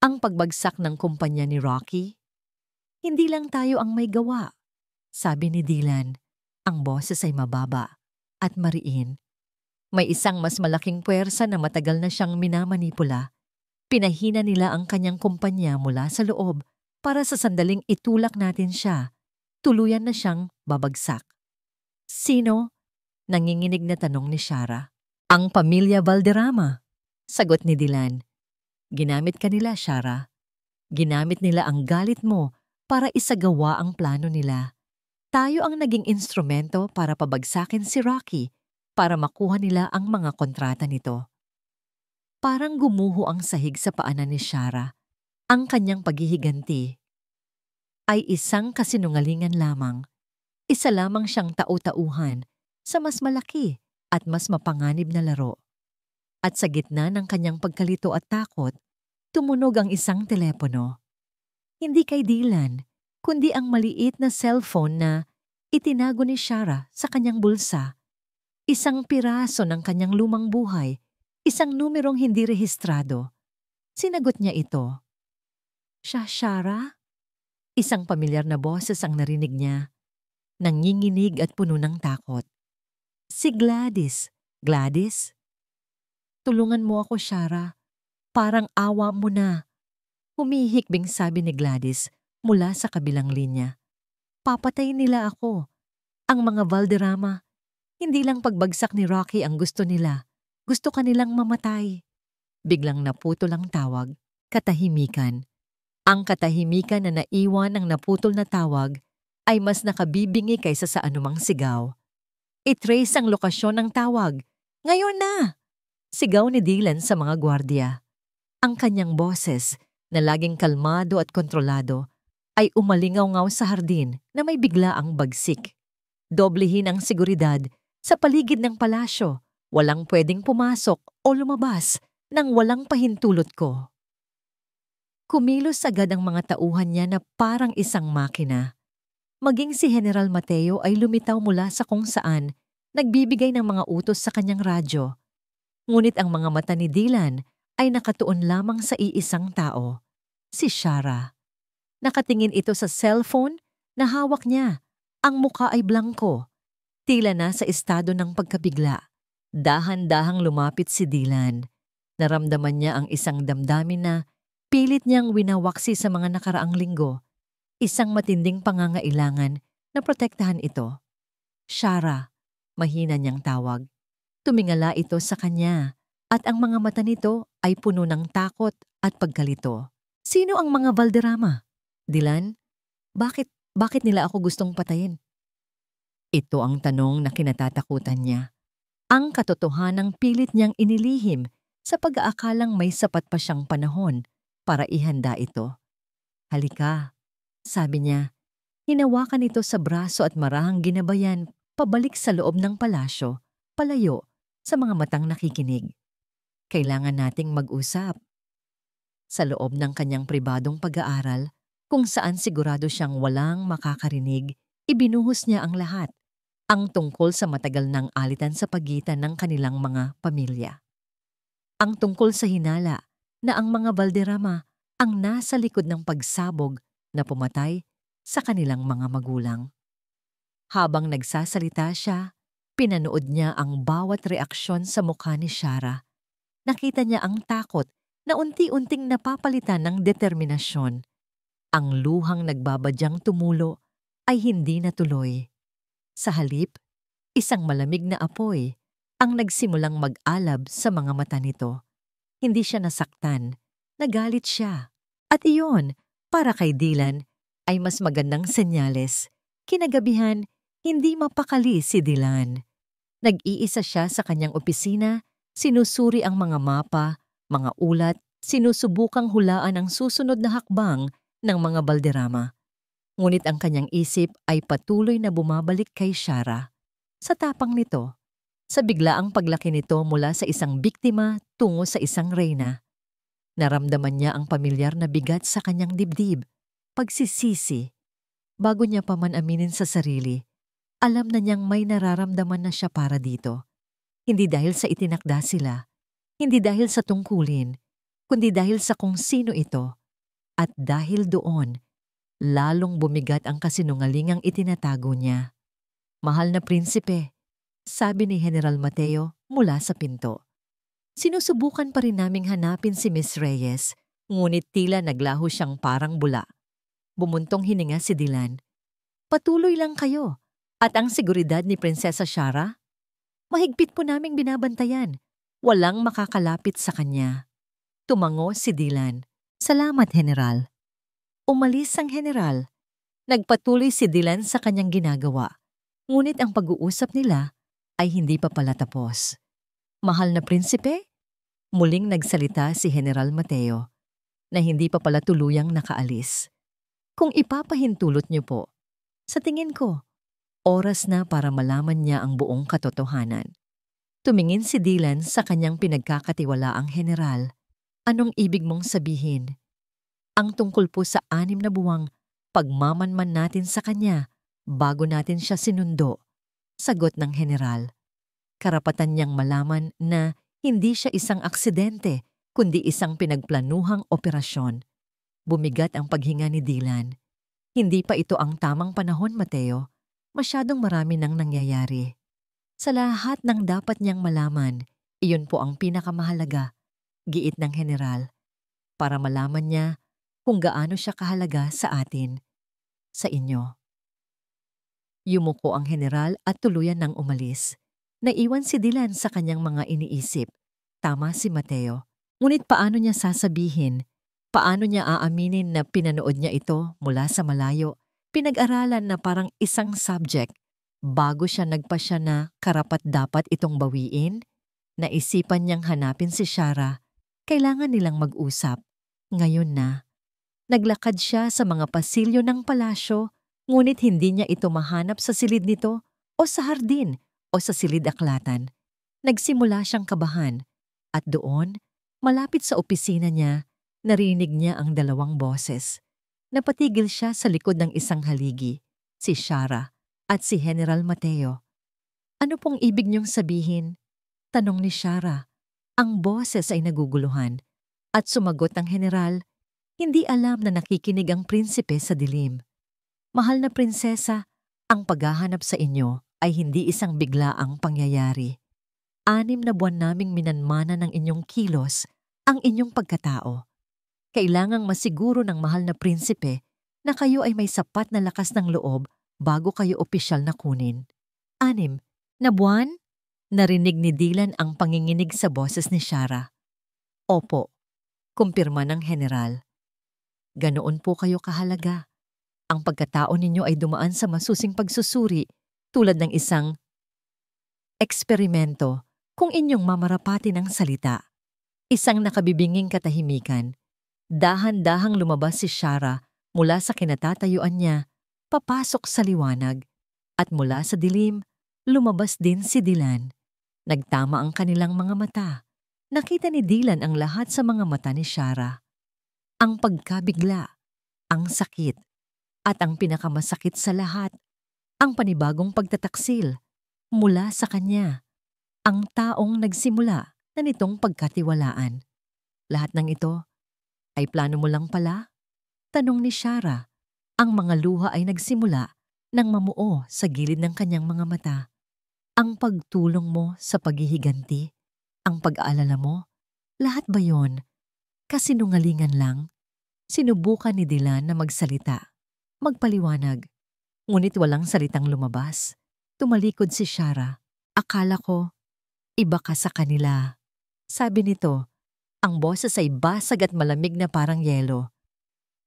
Ang pagbagsak ng kumpanya ni Rocky. Hindi lang tayo ang may gawa, sabi ni Dylan. Ang boses ay mababa at mariin. May isang mas malaking puwersa na matagal na siyang minamanipula. Pinahina nila ang kanyang kumpanya mula sa loob para sa sandaling itulak natin siya. Tuluyan na siyang babagsak. Sino? Nanginginig na tanong ni Shara. Ang pamilya Valderrama, sagot ni Dylan. Ginamit ka nila, Shara. Ginamit nila ang galit mo para isagawa ang plano nila. Tayo ang naging instrumento para pabagsakin si Rocky para makuha nila ang mga kontrata nito. Parang gumuho ang sahig sa paanan ni Shara. Ang kanyang paghihiganti ay isang kasinungalingan lamang. Isa lamang siyang tau-tauhan sa mas malaki at mas mapanganib na laro. At sa gitna ng kanyang pagkalito at takot, tumunog ang isang telepono. Hindi kay Dylan, kundi ang maliit na cellphone na itinago ni Shara sa kanyang bulsa. Isang piraso ng kanyang lumang buhay, isang numerong hindi rehistrado. Sinagot niya ito. Shara? Isang pamilyar na boses ang narinig niya. Nanginginig at puno ng takot. Si Gladys. Gladys? Tulungan mo ako, Shara. Parang awa mo na. Humihikbing sabi ni Gladys mula sa kabilang linya. Papatayin nila ako. Ang mga Valderrama, hindi lang pagbagsak ni Rocky ang gusto nila. Gusto kanilang mamatay. Biglang naputol ang tawag. Katahimikan. Ang katahimikan na naiwan ng naputol na tawag ay mas nakabibingi kaysa sa anumang sigaw. I-trace ang lokasyon ng tawag. Ngayon na! Sigaw ni Dylan sa mga gwardiya. Ang kanyang boses, na laging kalmado at kontrolado, ay umalingaw-ngaw sa hardin na may biglaang bagsik. Doblehin ang seguridad sa paligid ng palasyo. Walang pwedeng pumasok o lumabas nang walang pahintulot ko. Kumilos agad ang mga tauhan niya na parang isang makina. Maging si General Mateo ay lumitaw mula sa kung saan nagbibigay ng mga utos sa kanyang radyo. Ngunit ang mga mata ni Dylan ay nakatuon lamang sa iisang tao, si Shara. Nakatingin ito sa cellphone na hawak niya. Ang mukha ay blangko, tila na sa estado ng pagkabigla. Dahan-dahang lumapit si Dylan. Naramdaman niya ang isang damdamin na pilit niyang winawaksi sa mga nakaraang linggo. Isang matinding pangangailangan na protektahan ito. Shara, mahina niyang tawag. Tumingala ito sa kanya at ang mga mata nito ay puno ng takot at pagkalito. Sino ang mga Valderrama? Dylan, bakit nila ako gustong patayin? Ito ang tanong na kinatatakutan niya. Ang katotohanang pilit niyang inilihim sa pag-aakalang may sapat pa siyang panahon para ihanda ito. Halika, sabi niya. Hinawakan ito sa braso at marahang ginabayan pabalik sa loob ng palasyo, palayo sa mga matang nakikinig. Kailangan nating mag-usap. Sa loob ng kanyang pribadong pag-aaral, kung saan sigurado siyang walang makakarinig, ibinuhos niya ang lahat. Ang tungkol sa matagal ng alitan sa pagitan ng kanilang mga pamilya. Ang tungkol sa hinala na ang mga Valderrama ang nasa likod ng pagsabog na pumatay sa kanilang mga magulang. Habang nagsasalita siya, pinanood niya ang bawat reaksyon sa mukha ni Shara. Nakita niya ang takot na unti-unting napapalitan ng determinasyon. Ang luhang nagbabadyang tumulo ay hindi natuloy. Sa halip, isang malamig na apoy ang nagsimulang mag-alab sa mga mata nito. Hindi siya nasaktan, nagalit siya. At iyon, para kay Dylan, ay mas magandang senyales. Kinagabihan, hindi mapakali si Dylan. Nag-iisa siya sa kanyang opisina, sinusuri ang mga mapa, mga ulat, sinusubukang hulaan ang susunod na hakbang ng mga Valderrama. Ngunit ang kanyang isip ay patuloy na bumabalik kay Shara. Sa tapang nito, sa biglaang paglaki nito mula sa isang biktima tungo sa isang reyna. Naramdaman niya ang pamilyar na bigat sa kanyang dibdib, pagsisisi. Bago niya pa man aminin sa sarili, alam na niyang may nararamdaman na siya para dito. Hindi dahil sa itinakda sila, hindi dahil sa tungkulin, kundi dahil sa kung sino ito. At dahil doon, lalong bumigat ang kasinungalingang itinatago niya. Mahal na prinsipe, sabi ni General Mateo mula sa pinto. Sinusubukan pa rin naming hanapin si Miss Reyes, ngunit tila naglaho siyang parang bula. Bumuntong hininga si Dylan. Patuloy lang kayo. At ang seguridad ni Prinsesa Shara? Mahigpit po naming binabantayan. Walang makakalapit sa kanya. Tumango si Dylan. Salamat, General. Umalis ang General. Nagpatuloy si Dylan sa kanyang ginagawa. Ngunit ang pag-uusap nila ay hindi pa pala tapos. Mahal na prinsipe? Muling nagsalita si General Mateo na hindi pa pala tuluyang nakaalis. Kung ipapahintulot niyo po, sa tingin ko, oras na para malaman niya ang buong katotohanan. Tumingin si Dylan sa kanyang pinagkakatiwalaang general. Anong ibig mong sabihin? Ang tungkol po sa 6 na buwang pagmamanman natin sa kanya bago natin siya sinundo, sagot ng general. Karapatan niyang malaman na hindi siya isang aksidente, kundi isang pinagplanuhang operasyon. Bumigat ang paghinga ni Dylan. Hindi pa ito ang tamang panahon, Mateo. Masyadong marami nang nangyayari. Sa lahat ng dapat niyang malaman, iyon po ang pinakamahalaga, giit ng general, para malaman niya kung gaano siya kahalaga sa atin, sa inyo. Yumuko ang general at tuluyan ng umalis. Naiwan si Dylan sa kanyang mga iniisip. Tama si Mateo. Ngunit paano niya sasabihin? Paano niya aaminin na pinanood niya ito mula sa malayo? Pinag-aralan na parang isang subject bago siya nagpasya na karapat-dapat itong bawiin? Naisipan niyang hanapin si Shara Kailangan nilang mag-usap. Ngayon na. Naglakad siya sa mga pasilyo ng palasyo, ngunit hindi niya ito mahanap sa silid nito o sa hardin o sa silid-aklatan. Nagsimula siyang kabahan at doon, malapit sa opisina niya, narinig niya ang dalawang boses. Napatigil siya sa likod ng isang haligi, si Shara at si General Mateo. "Ano pong ibig niyong sabihin?" tanong ni Shara. Ang boses ay naguguluhan at sumagot ang general, hindi alam na nakikinig ang prinsipe sa dilim. "Mahal na prinsesa, ang paghahanap sa inyo ay hindi isang biglaang pangyayari. 6 na buwan naming minanmana ng inyong kilos ang inyong pagkatao. Kailangang masiguro ng mahal na prinsipe na kayo ay may sapat na lakas ng loob bago kayo opisyal na kunin." 6 na buwan? Narinig ni Dylan ang panginginig sa boses ni Shara. "Opo," kumpirma ng general. "Ganoon po kayo kahalaga. Ang pagkatao ninyo ay dumaan sa masusing pagsusuri tulad ng isang eksperimento kung inyong mamarapati ng salita." Isang nakabibinging katahimikan. Dahan-dahang lumabas si Shara mula sa kinatatayuan niya, papasok sa liwanag. At mula sa dilim, lumabas din si Dylan. Nagtama ang kanilang mga mata. Nakita ni Dylan ang lahat sa mga mata ni Shara. Ang pagkabigla, ang sakit, at ang pinakamasakit sa lahat, ang panibagong pagtataksil mula sa kanya. Ang taong nagsimula na nitong pagkatiwalaan. "Lahat ng ito ay plano mo lang pala?" tanong ni Shara. Ang mga luha ay nagsimula nang mamuo sa gilid ng kanyang mga mata. "Ang pagtulong mo sa paghihiganti, ang pag-aalala mo, lahat ba yon kasinungalingan lang?" Sinubukan ni Dylan na magsalita, magpaliwanag, ngunit walang salitang lumabas. Tumalikod si Shara. "Akala ko, iba ka sa kanila," sabi nito. Ang boses ay basag at malamig na parang yelo.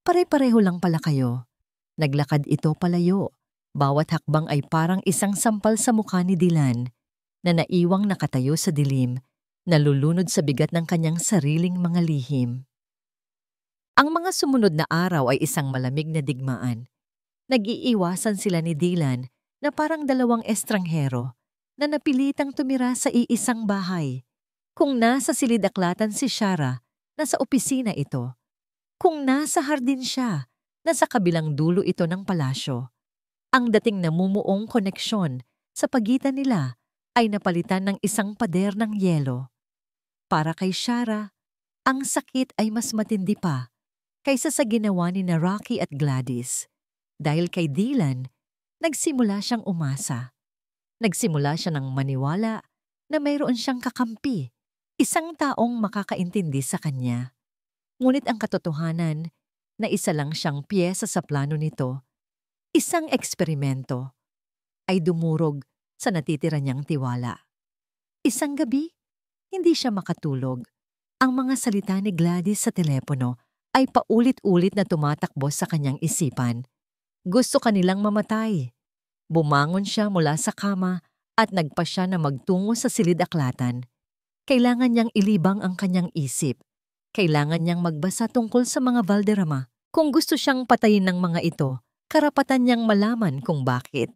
"Pare-pareho lang pala kayo." Naglakad ito palayo. Bawat hakbang ay parang isang sampal sa mukha ni Dylan na naiwang nakatayo sa dilim, nalulunod sa bigat ng kanyang sariling mga lihim. Ang mga sumunod na araw ay isang malamig na digmaan. Nag-iiwasan sila ni Dylan na parang dalawang estranghero na napilitang tumira sa iisang bahay. Kung nasa silid-aklatan si Shara, nasa opisina ito. Kung nasa hardin siya, nasa kabilang dulo ito ng palasyo. Ang dating namumuong koneksyon sa pagitan nila ay napalitan ng isang pader ng yelo. Para kay Shara, ang sakit ay mas matindi pa kaysa sa ginawa ni na Rocky at Gladys. Dahil kay Dylan, nagsimula siyang umasa. Nagsimula siya ng maniwala na mayroon siyang kakampi, isang taong makakaintindi sa kanya. Ngunit ang katotohanan na isa lang siyang piyesa sa plano nito, isang eksperimento, ay dumurog sa natitira niyang tiwala. Isang gabi, hindi siya makatulog. Ang mga salita ni Gladys sa telepono ay paulit-ulit na tumatakbo sa kanyang isipan. Gusto kanilang mamatay. Bumangon siya mula sa kama at nagpa siya na magtungo sa silid-aklatan. Kailangan niyang ilibang ang kanyang isip. Kailangan niyang magbasa tungkol sa mga Valderrama. Kung gusto siyang patayin ng mga ito, karapatan niyang malaman kung bakit.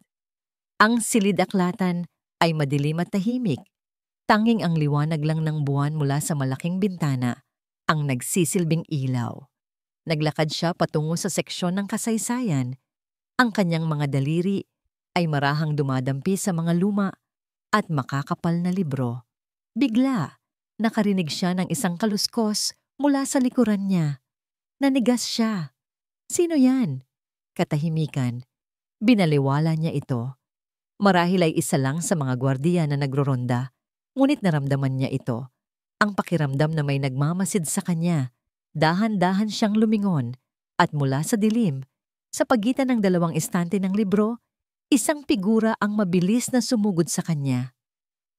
Ang silid-aklatan ay madilim at tahimik. Tanging ang liwanag lang ng buwan mula sa malaking bintana ang nagsisilbing ilaw. Naglakad siya patungo sa seksyon ng kasaysayan. Ang kanyang mga daliri ay marahang dumadampi sa mga luma at makakapal na libro. Bigla, nakarinig siya ng isang kaluskos mula sa likuran niya. Nanigas siya. "Sino yan?" Katahimikan. Binaliwala niya ito. Marahil ay isa lang sa mga gwardiya na nagroronda, ngunit naramdaman niya ito. Ang pakiramdam na may nagmamasid sa kanya. Dahan-dahan siyang lumingon at mula sa dilim, sa pagitan ng dalawang estante ng libro, isang figura ang mabilis na sumugod sa kanya.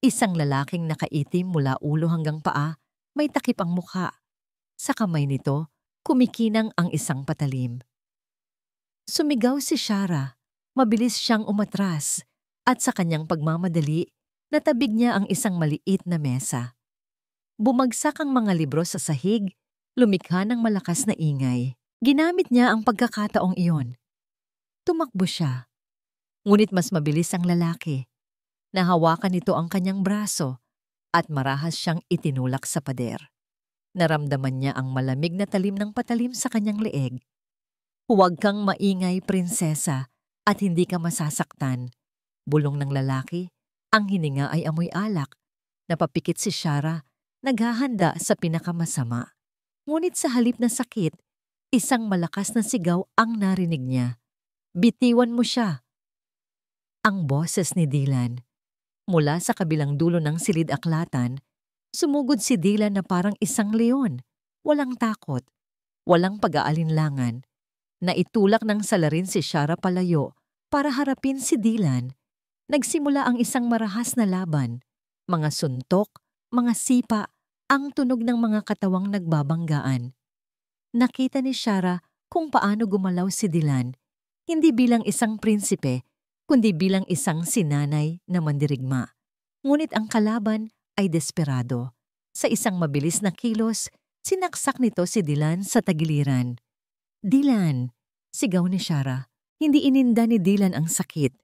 Isang lalaking nakaitim mula ulo hanggang paa, may takip ang mukha. Sa kamay nito, kumikinang ang isang patalim. Sumigaw si Shara. Mabilis siyang umatras at sa kanyang pagmamadali, natabig niya ang isang maliit na mesa. Bumagsak ang mga libro sa sahig, lumikha ng malakas na ingay. Ginamit niya ang pagkakataong iyon. Tumakbo siya, ngunit mas mabilis ang lalaki. Nahawakan nito ang kanyang braso at marahas siyang itinulak sa pader. Naramdaman niya ang malamig na talim ng patalim sa kanyang leeg. Huwag kang maingay, prinsesa, at hindi ka masasaktan. Bulong ng lalaki, ang hininga ay amoy alak. Napapikit si Shara, naghahanda sa pinakamasama. Ngunit sa halip na sakit, isang malakas na sigaw ang narinig niya. Bitiwan mo siya. Ang boses ni Dylan. Mula sa kabilang dulo ng silid-aklatan, sumugod si Dylan na parang isang leon. Walang takot, walang pag-aalinlangan. Naitulak ng salarin si Shara palayo para harapin si Dylan. Nagsimula ang isang marahas na laban. Mga suntok, mga sipa, ang tunog ng mga katawang nagbabanggaan. Nakita ni Shara kung paano gumalaw si Dylan, hindi bilang isang prinsipe, kundi bilang isang sinanay na mandirigma. Ngunit ang kalaban ay desperado. Sa isang mabilis na kilos, sinaksak nito si Dylan sa tagiliran. Dylan! Sigaw ni Shara. Hindi ininda ni Dylan ang sakit.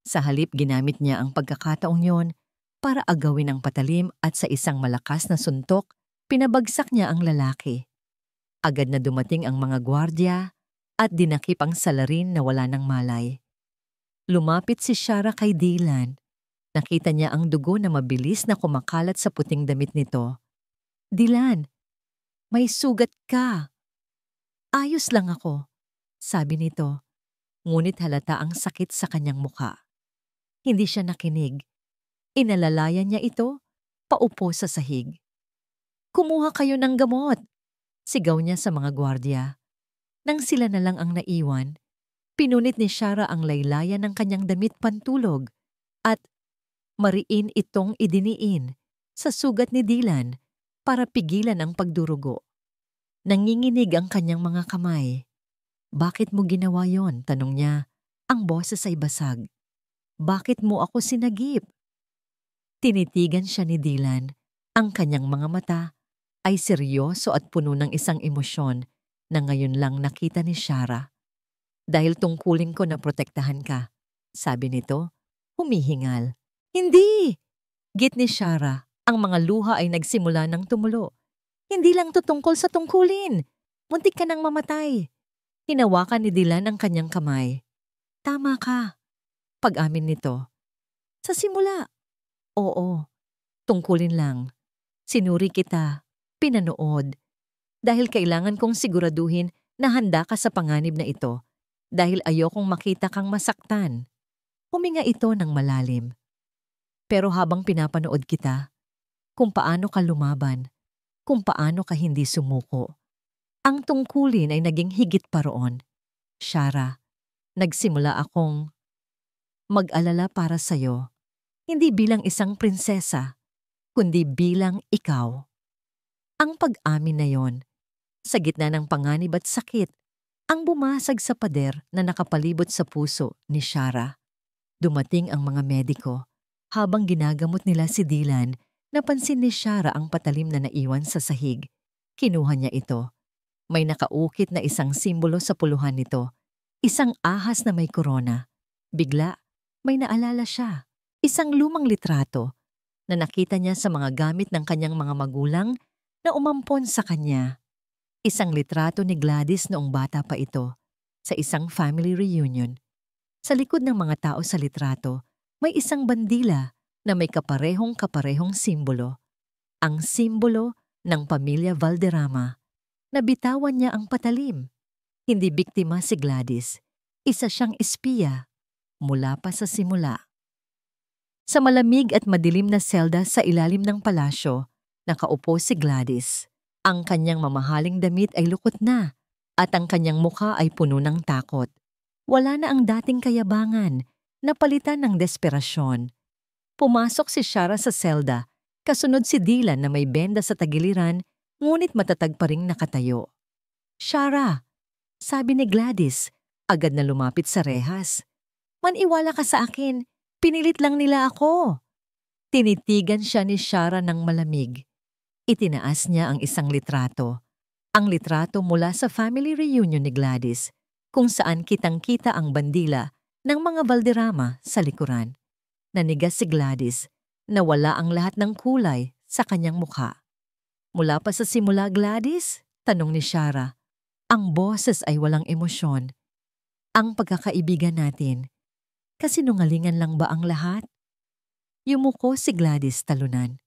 Sa halip ginamit niya ang pagkakataong yon para agawin ang patalim at sa isang malakas na suntok, pinabagsak niya ang lalaki. Agad na dumating ang mga gwardya at dinakip ang salarin na wala ng malay. Lumapit si Shara kay Dylan. Nakita niya ang dugo na mabilis na kumakalat sa puting damit nito. Dylan, may sugat ka. Ayos lang ako, sabi nito. Ngunit halata ang sakit sa kanyang muka. Hindi siya nakinig. Inalalayan niya ito, paupo sa sahig. Kumuha kayo ng gamot, sigaw niya sa mga gwardya. Nang sila na lang ang naiwan, pinunit ni Shara ang laylayan ng kanyang damit pantulog at mariin itong idiniin sa sugat ni Dylan para pigilan ang pagdurugo. Nanginginig ang kanyang mga kamay. Bakit mo ginawa yon? Tanong niya. Ang boses ay basag. Bakit mo ako sinagip? Tinitigan siya ni Dylan. Ang kanyang mga mata ay seryoso at puno ng isang emosyon na ngayon lang nakita ni Shara. Dahil tungkulin ko na protektahan ka, sabi nito, humihingal. Hindi! Git ni Shara, ang mga luha ay nagsimula ng tumulo. Hindi lang to tungkol sa tungkulin. Muntik ka nang mamatay. Hinawakan ni Dylan ang kanyang kamay. Tama ka. Pag-amin nito. Sa simula. Oo. Tungkulin lang. Sinuri kita. Pinanood. Dahil kailangan kong siguraduhin na handa ka sa panganib na ito. Dahil ayokong makita kang masaktan. Huminga ito ng malalim. Pero habang pinapanood kita, kung paano ka lumaban, kung paano ka hindi sumuko, ang tungkulin ay naging higit pa roon. Shara, nagsimula akong mag-alala para sa'yo, hindi bilang isang prinsesa, kundi bilang ikaw. Ang pag-amin na yon, sa gitna ng panganib at sakit, ang bumasag sa pader na nakapalibot sa puso ni Shara. Dumating ang mga mediko. Habang ginagamot nila si Dylan, napansin ni Shara ang patalim na naiwan sa sahig. Kinuha niya ito. May nakaukit na isang simbolo sa puluhan nito. Isang ahas na may korona. Bigla, may naalala siya. Isang lumang litrato na nakita niya sa mga gamit ng kanyang mga magulang na umampon sa kanya. Isang litrato ni Gladys noong bata pa ito, sa isang family reunion. Sa likod ng mga tao sa litrato, may isang bandila na may kaparehong simbolo. Ang simbolo ng pamilya Valderrama. Nabitawan niya ang patalim. Hindi biktima si Gladys. Isa siyang espiya mula pa sa simula. Sa malamig at madilim na selda sa ilalim ng palasyo, nakaupo si Gladys. Ang kanyang mamahaling damit ay lukot na at ang kanyang mukha ay puno ng takot. Wala na ang dating kayabangan, napalitan ng desperasyon. Pumasok si Shara sa selda, kasunod si Dylan na may benda sa tagiliran, ngunit matatag pa ring nakatayo. Shara, sabi ni Gladys, agad na lumapit sa rehas. Maniwala ka sa akin, pinilit lang nila ako. Tinitigan siya ni Shara ng malamig. Itinaas niya ang isang litrato. Ang litrato mula sa family reunion ni Gladys, kung saan kitang-kita ang bandila ng mga Valderrama sa likuran. Nanigas si Gladys na wala ang lahat ng kulay sa kanyang mukha. Mula pa sa simula, Gladys? Tanong ni Shara. Ang boses ay walang emosyon. Ang pagkakaibigan natin. Kasinungalingan lang ba ang lahat? Yumuko si Gladys talunan.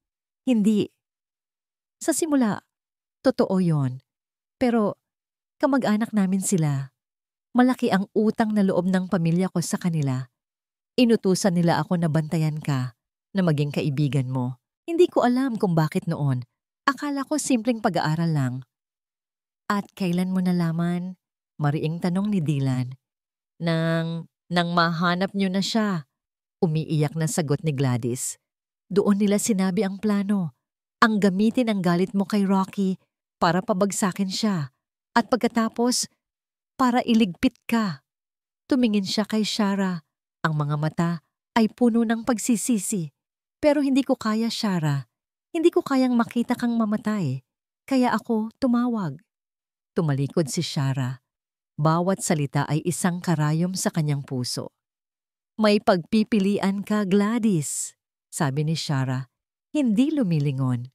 Hindi. Sa simula, totoo yon. Pero kamag-anak namin sila. Malaki ang utang na loob ng pamilya ko sa kanila. Inutusan nila ako na bantayan ka, na maging kaibigan mo. Hindi ko alam kung bakit noon. Akala ko simpleng pag-aaral lang. At kailan mo nalaman? Mariing tanong ni Dylan. Nang mahanap niyo na siya. Umiiyak na sagot ni Gladys. Doon nila sinabi ang plano. Ang gamitin ang galit mo kay Rocky para pabagsakin siya. At pagkatapos, para iligpit ka. Tumingin siya kay Shara. Ang mga mata ay puno ng pagsisisi. Pero hindi ko kaya, Shara. Hindi ko kayang makita kang mamatay. Kaya ako tumawag. Tumalikod si Shara. Bawat salita ay isang karayom sa kanyang puso. May pagpipilian ka, Gladys, sabi ni Shara. Hindi lumilingon.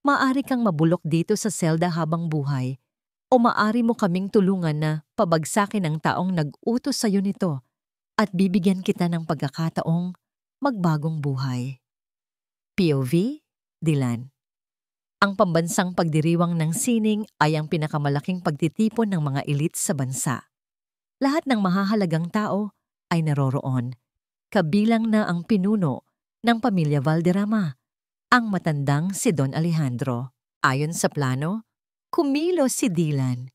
Maari kang mabulok dito sa selda habang buhay o maari mo kaming tulungan na pabagsakin ang taong nag-utos sa iyo nito at bibigyan kita ng pagkakataong magbagong buhay. POV, Dylan. Ang pambansang pagdiriwang ng sining ay ang pinakamalaking pagtitipon ng mga elite sa bansa. Lahat ng mahahalagang tao ay naroroon, kabilang na ang pinuno ng pamilya Valderrama, ang matandang si Don Alejandro. Ayon sa plano, kumilos si Dylan.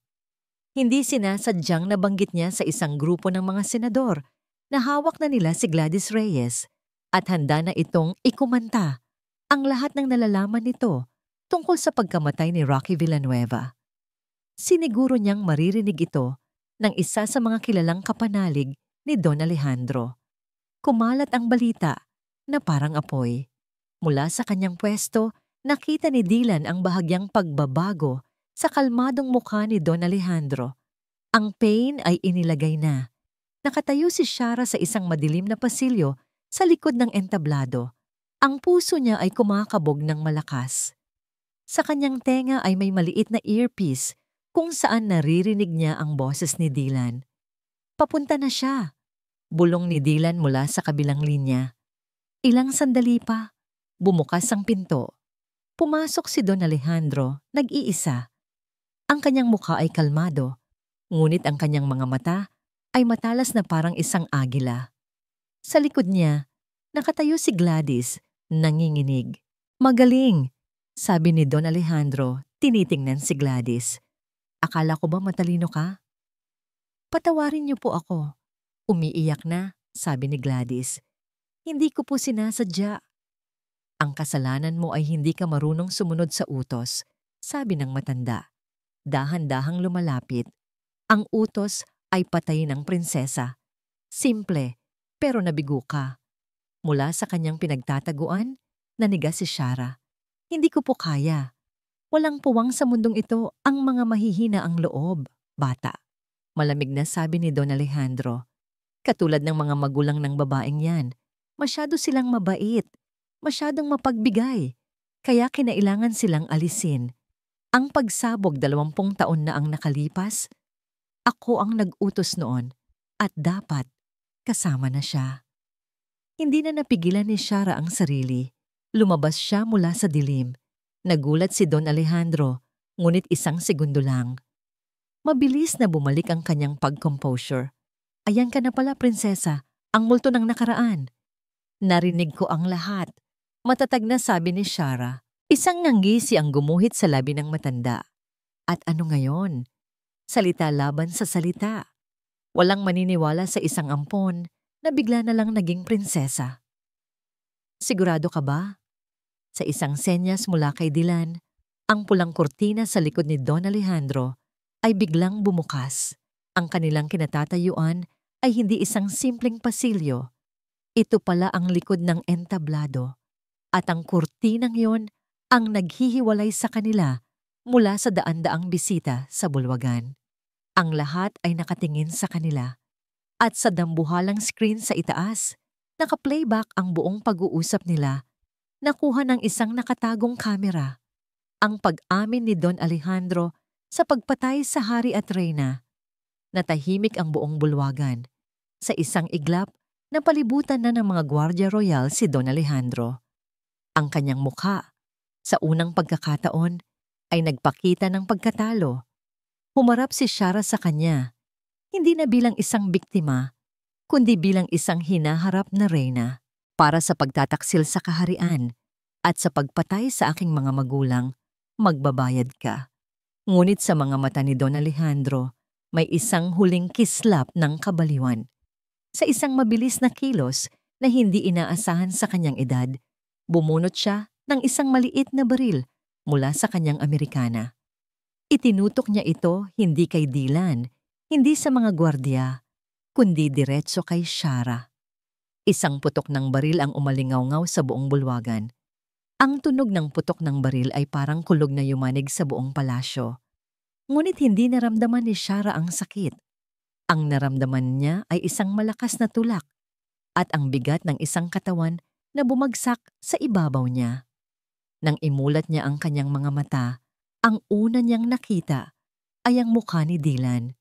Hindi sinasadyang nabanggit niya sa isang grupo ng mga senador na hawak na nila si Gladys Reyes at handa na itong ikumanta ang lahat ng nalalaman nito tungkol sa pagkamatay ni Rocky Villanueva. Siniguro niyang maririnig ito ng isa sa mga kilalang kapanalig ni Don Alejandro. Kumalat ang balita na parang apoy. Mula sa kanyang pwesto, nakita ni Dylan ang bahagyang pagbabago sa kalmadong mukha ni Don Alejandro. Ang pain ay inilagay na. Nakatayo si Shara sa isang madilim na pasilyo sa likod ng entablado. Ang puso niya ay kumakabog ng malakas. Sa kanyang tenga ay may maliit na earpiece kung saan naririnig niya ang boses ni Dylan. Papunta na siya. Bulong ni Dylan mula sa kabilang linya. Ilang sandali pa, bumukas ang pinto. Pumasok si Don Alejandro, nag-iisa. Ang kanyang mukha ay kalmado, ngunit ang kanyang mga mata ay matalas na parang isang agila. Sa likod niya, nakatayo si Gladys, nanginginig. Magaling, sabi ni Don Alejandro, tinitingnan si Gladys. Akala ko ba matalino ka? Patawarin niyo po ako. Umiiyak na, sabi ni Gladys. Hindi ko po sinasadya. Ang kasalanan mo ay hindi ka marunong sumunod sa utos, sabi ng matanda. Dahan-dahang lumalapit. Ang utos ay patayin ang prinsesa. Simple, pero nabigo ka. Mula sa kanyang pinagtataguan, nanigas si Shara. Hindi ko po kaya. Walang puwang sa mundong ito ang mga mahihina ang loob, bata. Malamig na sabi ni Don Alejandro. Katulad ng mga magulang ng babaeng yan, masyado silang mabait, masyadong mapagbigay, kaya kinailangan silang alisin. Ang pagsabog 20 taon na ang nakalipas, ako ang nag-utos noon at dapat kasama na siya. Hindi na napigilan ni Shara ang sarili. Lumabas siya mula sa dilim. Nagulat si Don Alejandro, ngunit isang segundo lang. Mabilis na bumalik ang kanyang pag-composure. Ayan ka na pala, prinsesa, ang multo ng nakaraan. Narinig ko ang lahat. Matatag na sabi ni Shara. Isang nanggisi ang gumuhit sa labi ng matanda. At ano ngayon? Salita laban sa salita. Walang maniniwala sa isang ampon na bigla na lang naging prinsesa. Sigurado ka ba? Sa isang senyas mula kay Dylan, ang pulang kurtina sa likod ni Don Alejandro ay biglang bumukas. Ang kanilang kinatatayuan ay hindi isang simpleng pasilyo. Ito pala ang likod ng entablado. At ang kurtinang yon ang naghihiwalay sa kanila mula sa daan-daang bisita sa bulwagan. Ang lahat ay nakatingin sa kanila. At sa dambuhalang screen sa itaas, naka-playback ang buong pag-uusap nila, nakuha ng isang nakatagong kamera. Ang pag-amin ni Don Alejandro sa pagpatay sa hari at reyna. Natahimik ang buong bulwagan. Sa isang iglap, napalibutan na ng mga Guardia Royal si Don Alejandro. Ang kanyang mukha, sa unang pagkakataon, ay nagpakita ng pagkatalo. Humarap si Shara sa kanya, hindi na bilang isang biktima, kundi bilang isang hinaharap na reyna. Para sa pagtataksil sa kaharian at sa pagpatay sa aking mga magulang, magbabayad ka. Ngunit sa mga mata ni Don Alejandro, may isang huling kislap ng kabaliwan. Sa isang mabilis na kilos na hindi inaasahan sa kanyang edad, bumunot siya ng isang maliit na baril mula sa kanyang Amerikana. Itinutok niya ito hindi kay Dylan, hindi sa mga gwardiya, kundi diretso kay Shara. Isang putok ng baril ang umalingaw-ngaw sa buong bulwagan. Ang tunog ng putok ng baril ay parang kulog na yumanig sa buong palasyo. Ngunit hindi naramdaman ni Shara ang sakit. Ang naramdaman niya ay isang malakas na tulak at ang bigat ng isang katawan na bumagsak sa ibabaw niya. Nang imulat niya ang kanyang mga mata, ang una niyang nakita ay ang mukha ni Dylan.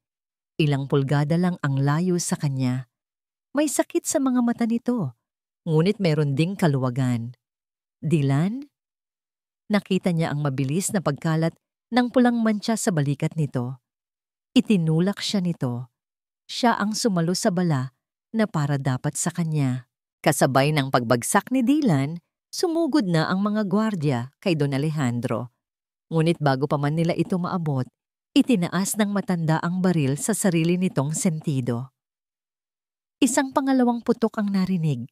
Ilang pulgada lang ang layo sa kanya. May sakit sa mga mata nito, ngunit meron ding kaluwagan. Dylan? Nakita niya ang mabilis na pagkalat ng pulang mantsa sa balikat nito. Itinulak siya nito. Siya ang sumalo sa bala na para dapat sa kanya. Kasabay ng pagbagsak ni Dylan, sumugod na ang mga gwardiya kay Don Alejandro. Ngunit bago pa man nila ito maabot, itinaas ng matanda ang baril sa sarili nitong sentido. Isang pangalawang putok ang narinig.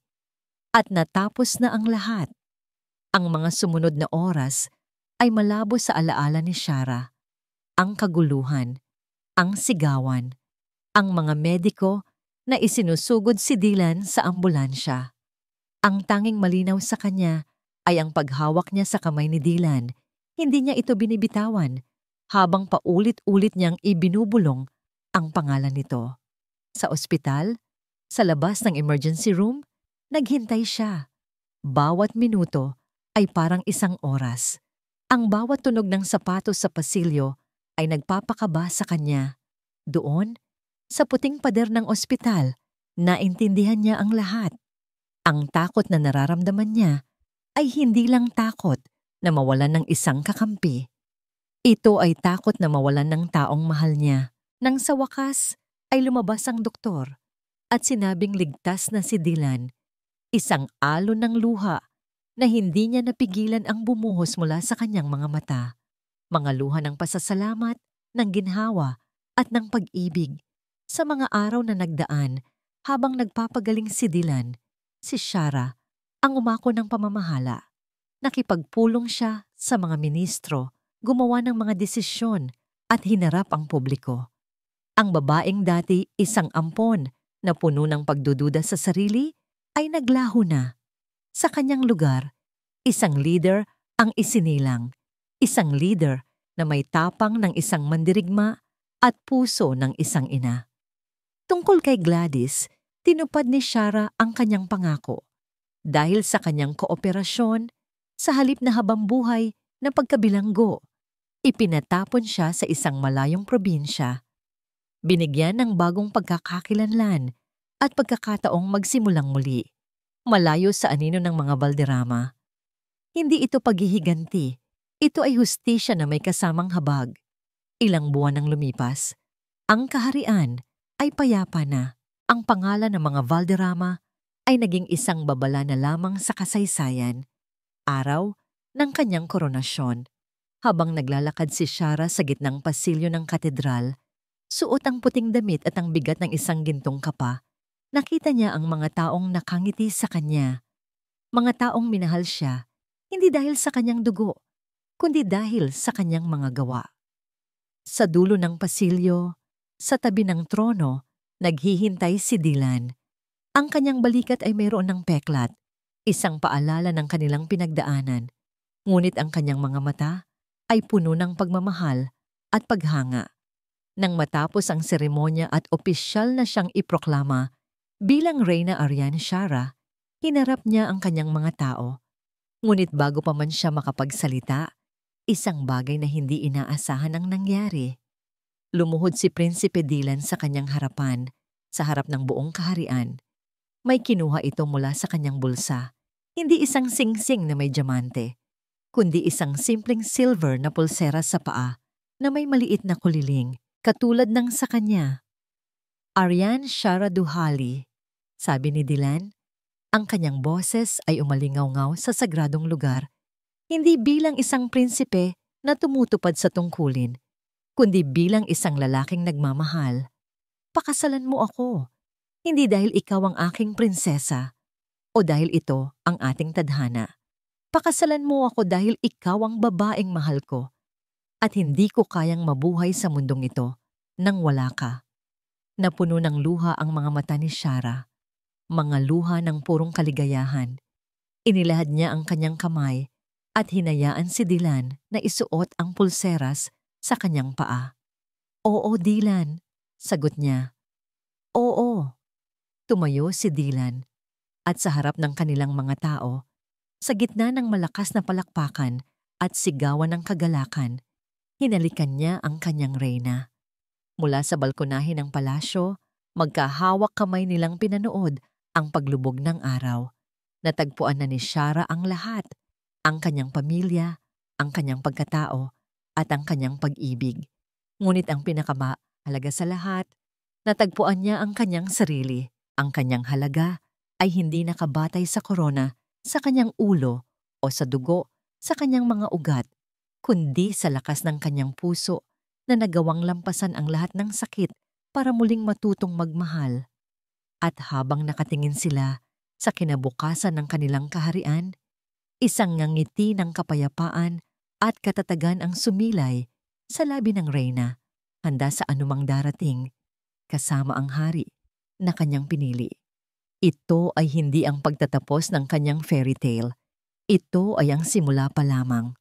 At natapos na ang lahat. Ang mga sumunod na oras ay malabo sa alaala ni Shara. Ang kaguluhan, ang sigawan, ang mga mediko na isinusugod si Dylan sa ambulansya. Ang tanging malinaw sa kanya ay ang paghawak niya sa kamay ni Dylan. Hindi niya ito binibitawan habang paulit-ulit niyang ibinubulong ang pangalan nito. Sa ospital, sa labas ng emergency room, naghintay siya. Bawat minuto ay parang isang oras. Ang bawat tunog ng sapatos sa pasilyo ay nagpapakaba sa kanya. Doon, sa puting pader ng ospital, naintindihan niya ang lahat. Ang takot na nararamdaman niya ay hindi lang takot na mawalan ng isang kakampi. Ito ay takot na mawalan ng taong mahal niya. Nang sa wakas ay lumabas ang doktor at sinabing ligtas na si Dylan. Isang alon ng luha na hindi niya napigilan ang bumuhos mula sa kanyang mga mata. Mga luha ng pasasalamat, ng ginhawa at ng pag-ibig. Sa mga araw na nagdaan habang nagpapagaling si Dylan, si Shara ang umako ng pamamahala. Nakipagpulong siya sa mga ministro, gumawa ng mga desisyon at hinarap ang publiko. Ang babaeng dati isang ampon na puno ng pagdududa sa sarili ay naglaho na. Sa kanyang lugar, isang leader ang isinilang. Isang leader na may tapang ng isang mandirigma at puso ng isang ina. Tungkol kay Gladys, tinupad ni Shara ang kanyang pangako. Dahil sa kanyang kooperasyon, sa halip na habambuhay na pagkabilanggo, ipinatapon siya sa isang malayong probinsya. Binigyan ng bagong pagkakakilanlan at pagkakataong magsimulang muli, malayo sa anino ng mga Valderrama. Hindi ito paghihiganti, ito ay hustisya na may kasamang habag. Ilang buwan nang lumipas, ang kaharian ay payapa na. Ang pangalan ng mga Valderrama ay naging isang babala na lamang sa kasaysayan. Araw ng kanyang koronasyon. Habang naglalakad si Shara sa gitnang pasilyo ng katedral, suot ang puting damit at ang bigat ng isang gintong kapa, nakita niya ang mga taong nakangiti sa kanya. Mga taong minahal siya, hindi dahil sa kanyang dugo, kundi dahil sa kanyang mga gawa. Sa dulo ng pasilyo, sa tabi ng trono, naghihintay si Dylan. Ang kanyang balikat ay mayroon ng peklat, isang paalala ng kanilang pinagdaanan. Ngunit ang kanyang mga mata ay puno ng pagmamahal at paghanga. Nang matapos ang seremonya at opisyal na siyang iproklama bilang Reyna Arian Shara, hinarap niya ang kanyang mga tao. Ngunit bago pa man siya makapagsalita, isang bagay na hindi inaasahan ang nangyari. Lumuhod si Prinsipe Dylan sa kanyang harapan, sa harap ng buong kaharian. May kinuha ito mula sa kanyang bulsa. Hindi isang singsing na may diamante, kundi isang simpleng silver na pulsera sa paa na may maliit na kuliling, katulad ng sa kanya. Arian Shara Duhali, sabi ni Dylan. Ang kanyang boses ay umalingaw-ngaw sa sagradong lugar, hindi bilang isang prinsipe na tumutupad sa tungkulin, kundi bilang isang lalaking nagmamahal. Pakasalan mo ako, hindi dahil ikaw ang aking prinsesa o dahil ito ang ating tadhana. Pakasalan mo ako dahil ikaw ang babaeng mahal ko at hindi ko kayang mabuhay sa mundong ito nang wala ka. Napuno ng luha ang mga mata ni Shara, mga luha ng purong kaligayahan. Inilahad niya ang kanyang kamay at hinayaan si Dylan na isuot ang pulseras sa kanyang paa. Oo, Dylan, sagot niya. Oo. Tumayo si Dylan at sa harap ng kanilang mga tao, sa gitna ng malakas na palakpakan at sigawan ng kagalakan, hinalikan niya ang kanyang reyna. Mula sa balkonahe ng palasyo, magkahawak kamay nilang pinanood ang paglubog ng araw. Natagpuan na ni Shara ang lahat, ang kanyang pamilya, ang kanyang pagkatao, at ang kanyang pag-ibig. Ngunit ang pinakamahalaga sa lahat, natagpuan niya ang kanyang sarili. Ang kanyang halaga ay hindi nakabatay sa korona, sa kanyang ulo, o sa dugo, sa kanyang mga ugat, kundi sa lakas ng kanyang puso na nagawang lampasan ang lahat ng sakit para muling matutong magmahal. At habang nakatingin sila sa kinabukasan ng kanilang kaharian, isang ngangiti ng kapayapaan at katatagan ang sumilay sa labi ng reyna, handa sa anumang darating, kasama ang hari na kanyang pinili. Ito ay hindi ang pagtatapos ng kanyang fairy tale. Ito ay ang simula pa lamang.